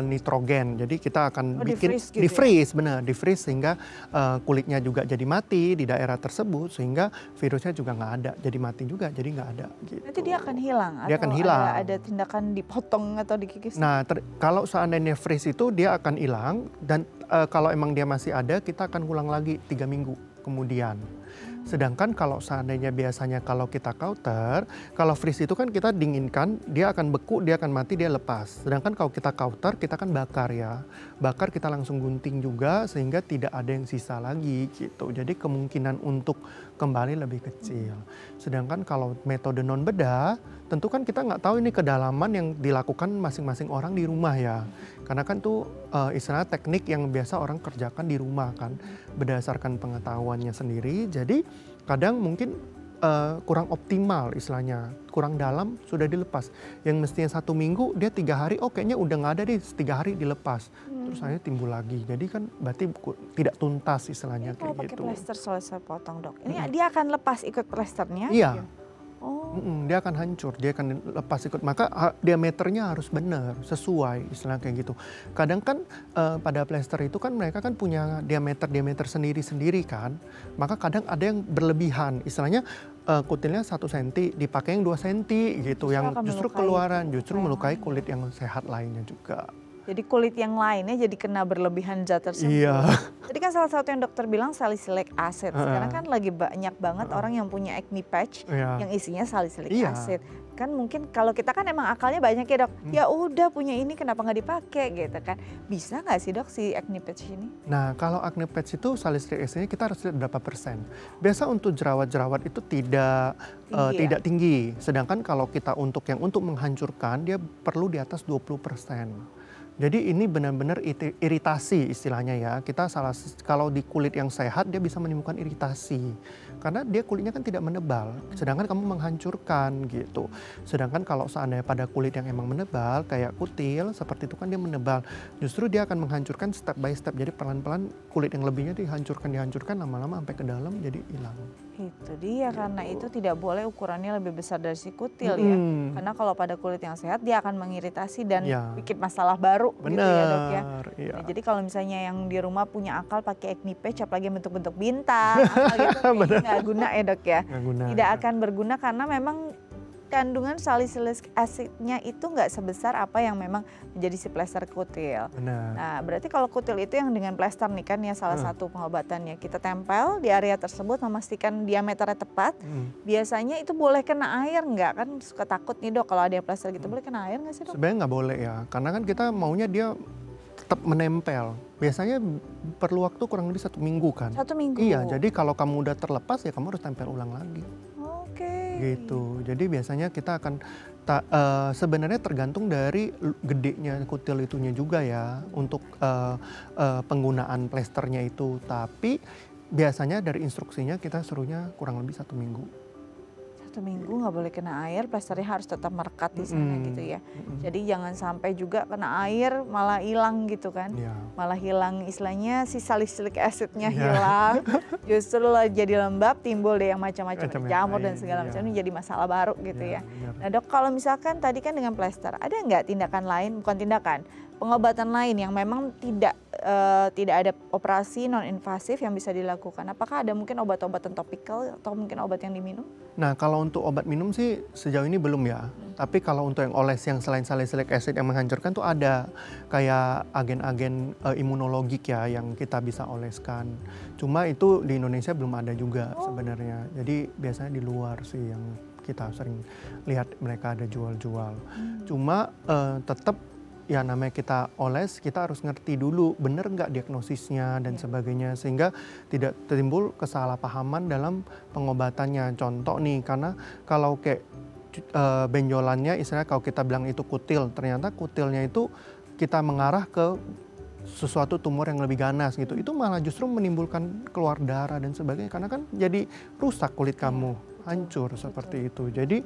nitrogen. Jadi kita akan bikin di-freeze sehingga kulitnya juga jadi mati di daerah tersebut sehingga virusnya juga nggak ada. Jadi mati juga, jadi nggak ada. Gitu. Nanti dia akan hilang? Dia akan hilang. Ada tindakan dipotong atau dikikis? Nah, kalau seandainya freeze itu dia akan hilang dan kalau emang dia masih ada kita akan ulang lagi 3 minggu kemudian. Sedangkan kalau seandainya biasanya kalau kita kauter, kalau freeze itu kan kita dinginkan, dia akan beku, dia akan mati, dia lepas. Sedangkan kalau kita kauter, kita kan bakar ya. Bakar kita langsung gunting juga sehingga tidak ada yang sisa lagi gitu. Jadi kemungkinan untuk kembali lebih kecil. Sedangkan kalau metode non bedah, tentu kan kita nggak tahu ini kedalaman yang dilakukan masing-masing orang di rumah ya. Karena kan tuh istilah teknik yang biasa orang kerjakan di rumah kan. Berdasarkan pengetahuannya sendiri, jadi kadang mungkin kurang optimal istilahnya, kurang dalam sudah dilepas. Yang mestinya 1 minggu dia 3 hari, oh kayaknya udah nggak ada deh, 3 hari dilepas. Terus akhirnya timbul lagi. Jadi kan berarti tidak tuntas istilahnya kayak gitu. Kalau pakai plester selesai potong Dok, ini dia akan lepas ikut plesternya? Iya. Oh, Dia akan hancur, dia akan lepas ikut. Maka diameternya harus benar, sesuai istilah kayak gitu. Kadang kan pada plester itu kan mereka kan punya diameter sendiri-sendiri kan. Maka kadang ada yang berlebihan. Istilahnya kutilnya 1 cm dipakai yang 2 cm gitu. Yang akan justru melukai keluaran, kulit justru yang melukai lain. kulit yang sehat lainnya juga. Jadi kulit yang lainnya jadi kena berlebihan zat tersebut. Iya. Tadi kan salah satu yang dokter bilang salicylic acid. Sekarang kan lagi banyak banget orang yang punya acne patch Iya. yang isinya salicylic Iya. acid. Kan mungkin kalau kita kan emang akalnya banyak ya dok. Ya udah punya ini kenapa nggak dipakai gitu kan. Bisa nggak sih dok si acne patch ini? Nah, kalau acne patch itu salicylic acidnya kita harus lihat berapa persen. Biasa untuk jerawat-jerawat itu tidak Tinggi ya? tidak tinggi. Sedangkan kalau kita untuk menghancurkan dia perlu di atas 20%. Jadi ini benar-benar iritasi istilahnya ya. Kalau di kulit yang sehat dia bisa menimbulkan iritasi. Karena dia kulitnya kan tidak menebal. Sedangkan kamu menghancurkan gitu. Sedangkan kalau seandainya pada kulit yang emang menebal kayak kutil seperti itu kan dia menebal. Justru dia akan menghancurkan step by step. Jadi pelan-pelan kulit yang lebihnya dihancurkan lama-lama sampai ke dalam jadi hilang. Itu dia karena itu tidak boleh ukurannya lebih besar dari si kutil ya. Karena kalau pada kulit yang sehat dia akan mengiritasi dan Ya. bikin masalah baru gitu ya dok ya. Iya. Nah, jadi kalau misalnya yang di rumah punya akal pakai acne patch apalagi bentuk-bentuk bintang akal gitu kayaknya nggak guna ya dok ya. Nggak guna. Tidak akan berguna karena memang kandungan salicylic acidnya itu nggak sebesar apa yang memang menjadi si plester kutil. Benar. Nah, berarti kalau kutil itu yang dengan plester nih kan ya salah satu pengobatannya. Kita tempel di area tersebut memastikan diameternya tepat. Biasanya itu boleh kena air nggak? Kan suka takut nih dok kalau ada yang plester gitu. Boleh kena air nggak sih dok? Sebenarnya nggak boleh ya, karena kan kita maunya dia tetap menempel. Biasanya perlu waktu kurang lebih 1 minggu kan. 1 minggu? Iya, jadi kalau kamu udah terlepas ya kamu harus tempel ulang lagi. Oke. Gitu. Jadi biasanya kita akan sebenarnya tergantung dari gedenya kutil itunya juga ya untuk penggunaan plesternya itu. Tapi biasanya dari instruksinya kita suruhnya kurang lebih 1 minggu. 1 minggu nggak boleh kena air, plesternya harus tetap merekat di sana gitu ya. Jadi jangan sampai juga kena air malah hilang gitu kan. Iya. Malah hilang istilahnya si salicylic acidnya hilang. Justru lah jadi lembab, timbul deh yang macam-macam jamur dan segala macam. Ini jadi masalah baru gitu ya. Benar. Nah dok, kalau misalkan tadi kan dengan plester, ada nggak tindakan lain, bukan tindakan, pengobatan lain yang memang tidak ada operasi non invasif yang bisa dilakukan? Apakah ada mungkin obat-obatan topikal atau mungkin obat yang diminum? Nah, kalau untuk obat minum sih sejauh ini belum ya. Tapi kalau untuk yang oles yang selain salicylic acid yang menghancurkan tuh ada kayak agen-agen imunologik ya yang kita bisa oleskan. Cuma itu di Indonesia belum ada juga sebenarnya. Jadi biasanya di luar sih yang kita sering lihat mereka ada jual-jual. Cuma tetap ya namanya kita oles, kita harus ngerti dulu bener nggak diagnosisnya dan sebagainya. Sehingga tidak timbul kesalahpahaman dalam pengobatannya. Contoh nih, karena kalau kayak benjolannya istilahnya kalau kita bilang itu kutil, ternyata kutilnya itu kita mengarah ke sesuatu tumor yang lebih ganas gitu. Itu malah justru menimbulkan keluar darah dan sebagainya. Karena kan jadi rusak kulit kamu, hancur seperti itu. Jadi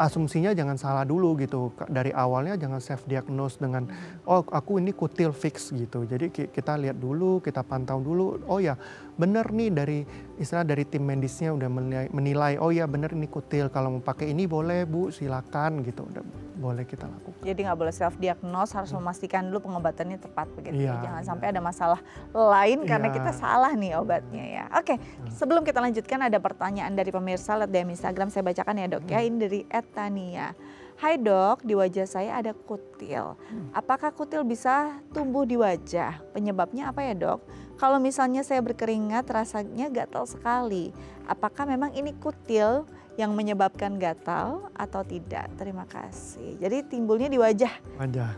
asumsinya jangan salah dulu gitu. Dari awalnya jangan self diagnose dengan oh aku ini kutil fix gitu. Jadi kita lihat dulu, kita pantau dulu. Oh ya benar nih dari tim medisnya udah menilai oh ya benar ini kutil. Kalau mau pakai ini boleh Bu, silakan gitu. Udah boleh kita lakukan. Jadi nggak boleh self diagnose, harus memastikan dulu pengobatannya tepat begitu. Iya, Jangan sampai ada masalah lain karena Iya. kita salah nih obatnya ya. Oke, sebelum kita lanjutkan ada pertanyaan dari pemirsa lihat DM Instagram, saya bacakan ya dok ya. Ini dari @tania. Hai dok, di wajah saya ada kutil. Apakah kutil bisa tumbuh di wajah? Penyebabnya apa ya dok? Kalau misalnya saya berkeringat rasanya gatal sekali. Apakah memang ini kutil yang menyebabkan gatal atau tidak? Terima kasih. Jadi timbulnya di wajah.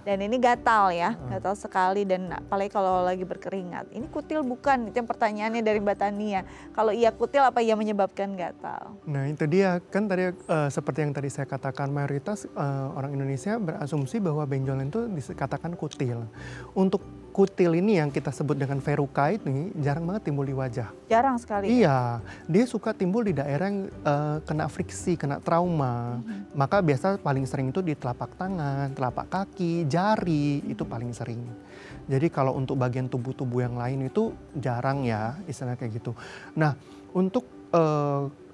Dan ini gatal ya, gatal sekali dan apalagi kalau lagi berkeringat. Ini kutil bukan? Itu yang pertanyaannya dari Mbak Tania. Kalau iya kutil apa yang menyebabkan gatal? Nah itu dia kan tadi seperti yang tadi saya katakan mayoritas orang Indonesia berasumsi bahwa benjolan itu dikatakan kutil. Untuk kutil ini yang kita sebut dengan verruca ini jarang banget timbul di wajah. Jarang sekali. Iya, dia suka timbul di daerah yang kena friksi, kena trauma. Maka biasa paling sering itu di telapak tangan, telapak kaki, jari itu paling sering. Jadi kalau untuk bagian tubuh-tubuh yang lain itu jarang ya, istilahnya kayak gitu. Nah, untuk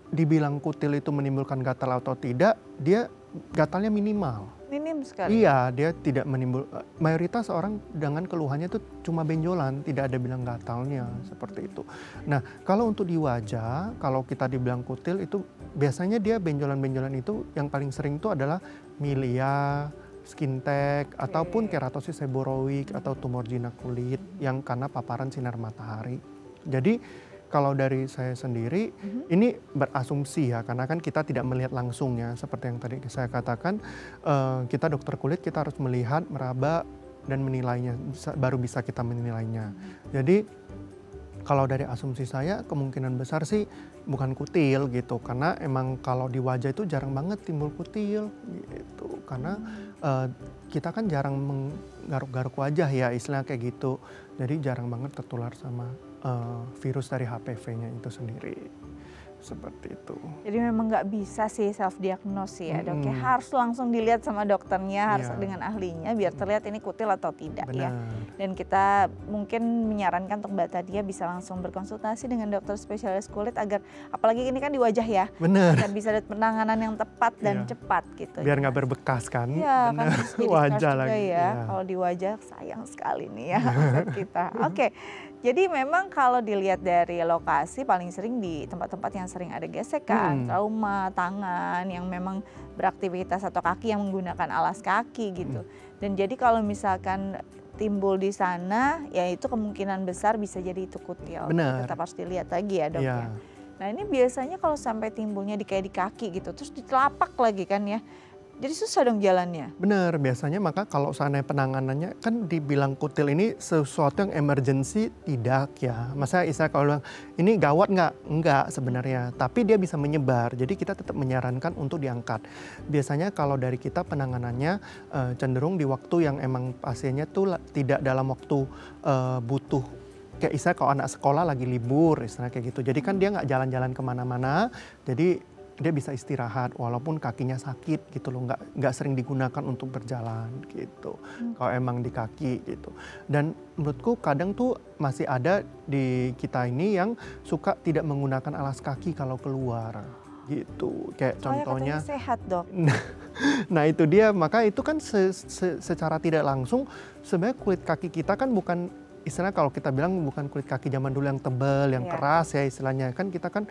dibilang kutil itu menimbulkan gatal atau tidak, dia gatalnya minimal. Minim sekali. Iya, dia tidak mayoritas orang dengan keluhannya itu cuma benjolan, tidak ada bilang gatalnya seperti itu. Nah, kalau untuk di wajah, kalau kita dibilang kutil itu biasanya dia benjolan-benjolan itu yang paling sering itu adalah milia, skin tag, ataupun keratosis seboroik atau tumor jinak kulit yang karena paparan sinar matahari. Jadi kalau dari saya sendiri, ini berasumsi ya, karena kan kita tidak melihat langsung ya, seperti yang tadi saya katakan, kita dokter kulit, kita harus melihat, meraba, dan menilainya, baru bisa kita menilainya. Jadi, kalau dari asumsi saya, kemungkinan besar sih bukan kutil gitu, karena emang kalau di wajah itu jarang banget timbul kutil gitu, karena kita kan jarang menggaruk-garuk wajah ya, istilahnya kayak gitu, jadi jarang banget tertular sama virus dari HPV-nya itu sendiri, seperti itu. Jadi memang nggak bisa sih self diagnosis ya dok ya, harus langsung dilihat sama dokternya, harus dengan ahlinya biar terlihat ini kutil atau tidak. Benar. Ya. Dan kita mungkin menyarankan untuk Mbak Tadia bisa langsung berkonsultasi dengan dokter spesialis kulit agar, apalagi ini kan di wajah ya, Benar. agar bisa ada penanganan yang tepat dan cepat gitu. Biar nggak berbekas kan, Iya, kan jadi wajah juga lagi. ya. Kalau di wajah sayang sekali nih ya omset kita. Oke. Jadi memang kalau dilihat dari lokasi paling sering di tempat-tempat yang sering ada gesekan, trauma, tangan yang memang beraktivitas atau kaki yang menggunakan alas kaki gitu. Dan jadi kalau misalkan timbul di sana, ya itu kemungkinan besar bisa jadi itu kutil. Benar. Tetap harus dilihat lagi ya dok Iya. ya. Nah ini biasanya kalau sampai timbulnya kayak di kaki gitu, terus di telapak lagi kan ya. Jadi susah dong jalannya. Benar, biasanya maka kalau seandainya penanganannya kan dibilang kutil ini sesuatu yang emergency, tidak ya. Masa istilah kalau bilang ini gawat nggak? Enggak sebenarnya, tapi dia bisa menyebar. Jadi kita tetap menyarankan untuk diangkat. Biasanya kalau dari kita penanganannya cenderung di waktu yang emang pasiennya tuh tidak dalam waktu butuh. Kayak istilah kalau anak sekolah lagi libur, istilah kayak gitu. Jadi kan dia nggak jalan-jalan kemana-mana, jadi dia bisa istirahat walaupun kakinya sakit gitu loh, nggak sering digunakan untuk berjalan gitu, kalau emang di kaki gitu. Dan menurutku kadang tuh masih ada di kita ini yang suka tidak menggunakan alas kaki kalau keluar gitu, kayak contohnya sehat dok. Nah itu dia, maka itu kan secara tidak langsung sebenarnya kulit kaki kita kan bukan, istilahnya kalau kita bilang bukan kulit kaki zaman dulu yang tebal, yang keras ya istilahnya, kan kita kan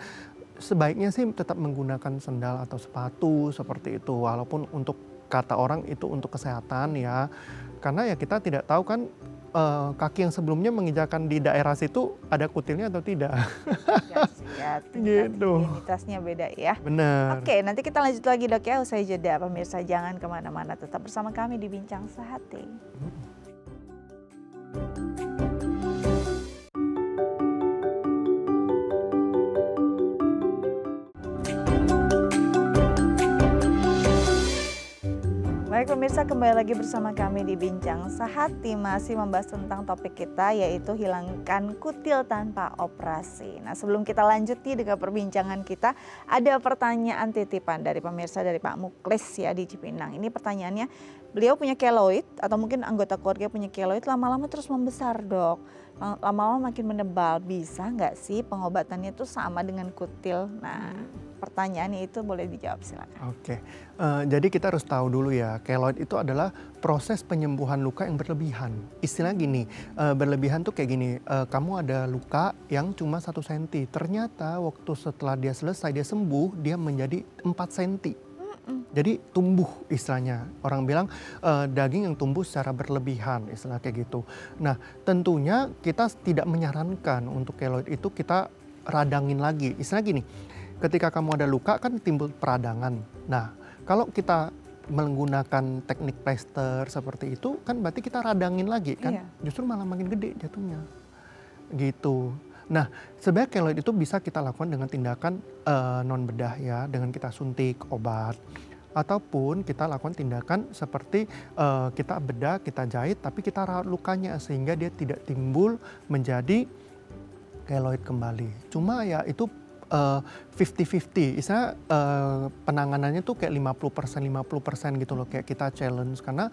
sebaiknya sih tetap menggunakan sendal atau sepatu seperti itu, walaupun untuk kata orang itu untuk kesehatan ya, karena ya kita tidak tahu kan kaki yang sebelumnya menginjakan di daerah situ ada kutilnya atau tidak. Ya, gitu. Imunitasnya beda ya. Benar. Oke, nanti kita lanjut lagi dok ya, usai jeda. Pemirsa jangan kemana-mana, tetap bersama kami di Bincang Sehati. Baik pemirsa, kembali lagi bersama kami di Bincang Sehati, masih membahas tentang topik kita yaitu hilangkan kutil tanpa operasi. Nah sebelum kita lanjut nih dengan perbincangan kita, ada pertanyaan titipan dari pemirsa dari Pak Muklis ya di Cipinang. Ini pertanyaannya, beliau punya keloid atau mungkin anggota keluarga punya keloid, lama-lama terus membesar dok. Lama-lama makin menebal, bisa nggak sih pengobatannya itu sama dengan kutil? Nah pertanyaannya itu boleh dijawab silakan. Oke, jadi kita harus tahu dulu ya, keloid itu adalah proses penyembuhan luka yang berlebihan. Istilah gini, berlebihan tuh kayak gini, kamu ada luka yang cuma 1 cm, ternyata waktu setelah dia selesai, dia sembuh, dia menjadi 4 cm. Jadi tumbuh istilahnya, orang bilang daging yang tumbuh secara berlebihan, istilah kayak gitu. Nah tentunya kita tidak menyarankan untuk keloid itu kita radangin lagi, istilah gini. Ketika kamu ada luka kan timbul peradangan. Nah, kalau kita menggunakan teknik plester seperti itu kan berarti kita radangin lagi kan. Justru malah makin gede jatuhnya. Gitu. Nah, sebenarnya keloid itu bisa kita lakukan dengan tindakan non bedah ya, dengan kita suntik obat. Ataupun kita lakukan tindakan seperti kita bedah, kita jahit, tapi kita rawat lukanya sehingga dia tidak timbul menjadi keloid kembali. Cuma ya itu 50-50, istilah penanganannya tuh kayak 50% gitu loh, kayak kita challenge. Karena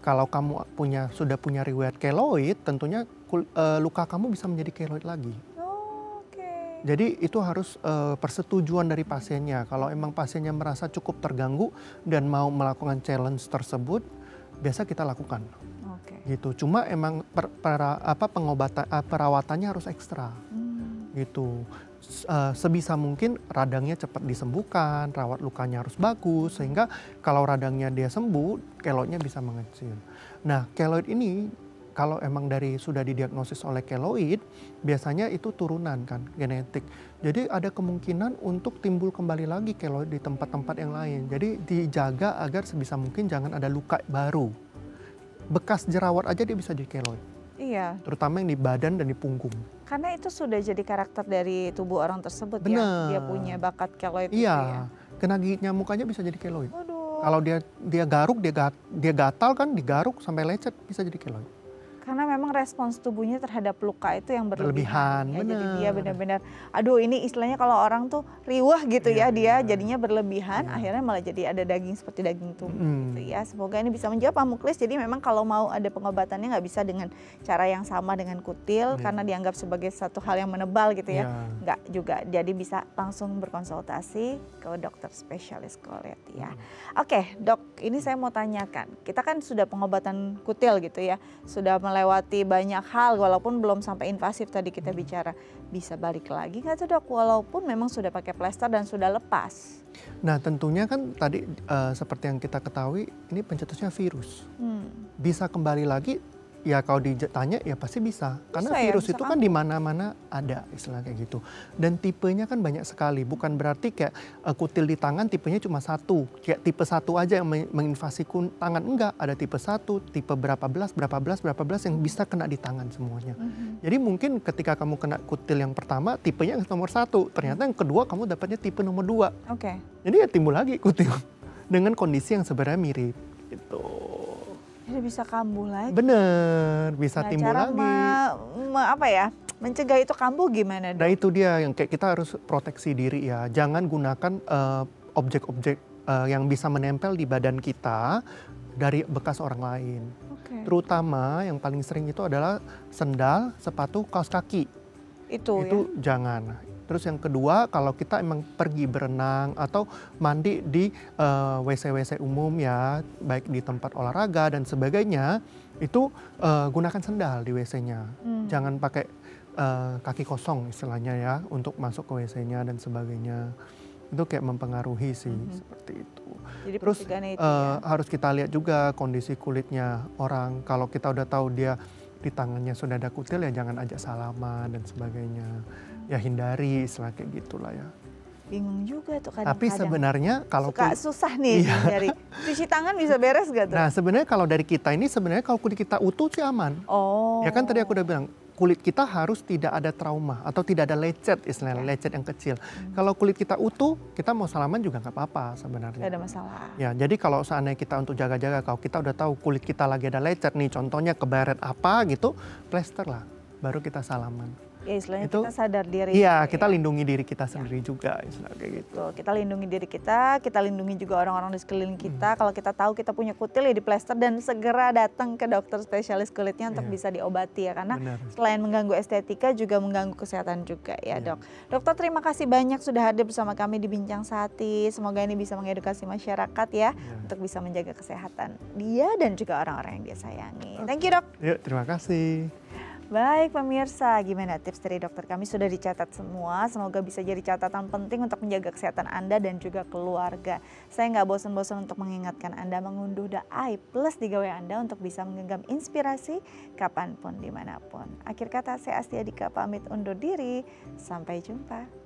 kalau kamu sudah punya riwayat keloid, tentunya luka kamu bisa menjadi keloid lagi. Jadi itu harus persetujuan dari pasiennya. Kalau emang pasiennya merasa cukup terganggu dan mau melakukan challenge tersebut, biasa kita lakukan. Oke. Gitu. Cuma emang pengobatan perawatannya harus ekstra. Gitu. Sebisa mungkin radangnya cepat disembuhkan, rawat lukanya harus bagus sehingga kalau radangnya dia sembuh, keloidnya bisa mengecil. Nah, keloid ini kalau emang sudah didiagnosis oleh keloid, biasanya itu turunan kan, genetik. Jadi ada kemungkinan untuk timbul kembali lagi keloid di tempat-tempat yang lain. Jadi dijaga agar sebisa mungkin jangan ada luka baru. Bekas jerawat aja dia bisa jadi keloid. Iya. Terutama yang di badan dan di punggung. Karena itu sudah jadi karakter dari tubuh orang tersebut. Bener. Ya. Dia punya bakat keloid. Iya. Gitu ya. Kena gigit nyamuk aja bisa jadi keloid. Waduh. Kalau dia garuk, dia gatal kan, digaruk sampai lecet bisa jadi keloid. Karena memang respons tubuhnya terhadap luka itu yang berlebihan. Ya. Jadi dia benar-benar, aduh ini istilahnya kalau orang tuh riwah gitu ya, dia jadinya berlebihan, akhirnya malah jadi ada daging seperti daging tubuh gitu ya. Semoga ini bisa menjawab Pak Muklis. Jadi memang kalau mau ada pengobatannya nggak bisa dengan cara yang sama dengan kutil, karena dianggap sebagai satu hal yang menebal gitu ya. Nggak juga, jadi bisa langsung berkonsultasi ke dokter spesialis kulit ya. Oke dok, ini saya mau tanyakan, kita kan sudah pengobatan kutil gitu ya, sudah melewati banyak hal walaupun belum sampai invasif tadi kita bicara, bisa balik lagi nggak tuh dok walaupun memang sudah pakai plester dan sudah lepas? Nah tentunya kan tadi seperti yang kita ketahui ini pencetusnya virus. Bisa kembali lagi ya kalau ditanya ya pasti bisa. Karena virus itu kan di mana-mana ada istilah kayak gitu. Dan tipenya kan banyak sekali. Bukan berarti kayak kutil di tangan tipenya cuma satu. Kayak tipe 1 aja yang menginvasi tangan. Enggak, ada tipe 1, tipe berapa belas yang bisa kena di tangan semuanya. Jadi mungkin ketika kamu kena kutil yang pertama tipenya nomor 1. Ternyata yang kedua kamu dapatnya tipe nomor 2. Oke. Jadi ya timbul lagi kutil. Dengan kondisi yang sebenarnya mirip gitu. Jadi bisa kambuh lagi. Bener, bisa timbul cara lagi. Mencegah itu kambuh gimana? Nah itu dia yang kayak kita harus proteksi diri ya. Jangan gunakan objek-objek yang bisa menempel di badan kita dari bekas orang lain. Terutama yang paling sering itu adalah sendal, sepatu, kaos kaki. Itu ya? Jangan. Terus yang kedua, kalau kita emang pergi berenang atau mandi di WC-WC umum ya, baik di tempat olahraga dan sebagainya, itu gunakan sendal di WC-nya. Jangan pakai kaki kosong istilahnya ya, untuk masuk ke WC-nya dan sebagainya. Itu kayak mempengaruhi sih, seperti itu. Jadi terus itu ya? Harus kita lihat juga kondisi kulitnya orang. Kalau kita udah tahu dia di tangannya sudah ada kutil ya jangan ajak salaman dan sebagainya. Ya hindari istilah kayak gitulah ya. Bingung juga tuh kadang-kadang. Tapi sebenarnya kalau susah nih hindari. Cuci tangan bisa beres gak tuh? Nah sebenarnya kalau dari kita ini sebenarnya kalau kulit kita utuh sih aman. Ya kan tadi aku udah bilang kulit kita harus tidak ada trauma atau tidak ada lecet istilahnya, lecet yang kecil. Kalau kulit kita utuh, kita mau salaman juga nggak apa-apa sebenarnya. Nggak ada masalah. Ya, jadi kalau seandainya kita untuk jaga-jaga, kalau kita udah tahu kulit kita lagi ada lecet nih, contohnya kebaret apa gitu, plester lah, baru kita salaman. Ya istilahnya itu, kita sadar diri. Iya, kita lindungi diri kita sendiri juga, istilah kayak gitu. Tuh, kita lindungi diri kita lindungi juga orang-orang di sekeliling kita. Kalau kita tahu kita punya kutil ya di plester dan segera datang ke dokter spesialis kulitnya untuk bisa diobati ya. Karena selain mengganggu estetika juga mengganggu kesehatan juga ya dok. Dokter terima kasih banyak sudah hadir bersama kami di Bincang Sehati. Semoga ini bisa mengedukasi masyarakat ya untuk bisa menjaga kesehatan dia dan juga orang-orang yang dia sayangi. Thank you dok. Yuk, terima kasih. Baik pemirsa, gimana tips dari dokter kami sudah dicatat semua. Semoga bisa jadi catatan penting untuk menjaga kesehatan Anda dan juga keluarga. Saya nggak bosan-bosan untuk mengingatkan Anda mengunduh The Eye Plus di gawai Anda untuk bisa menggenggam inspirasi kapanpun dimanapun. Akhir kata saya Astia Dika pamit undur diri. Sampai jumpa.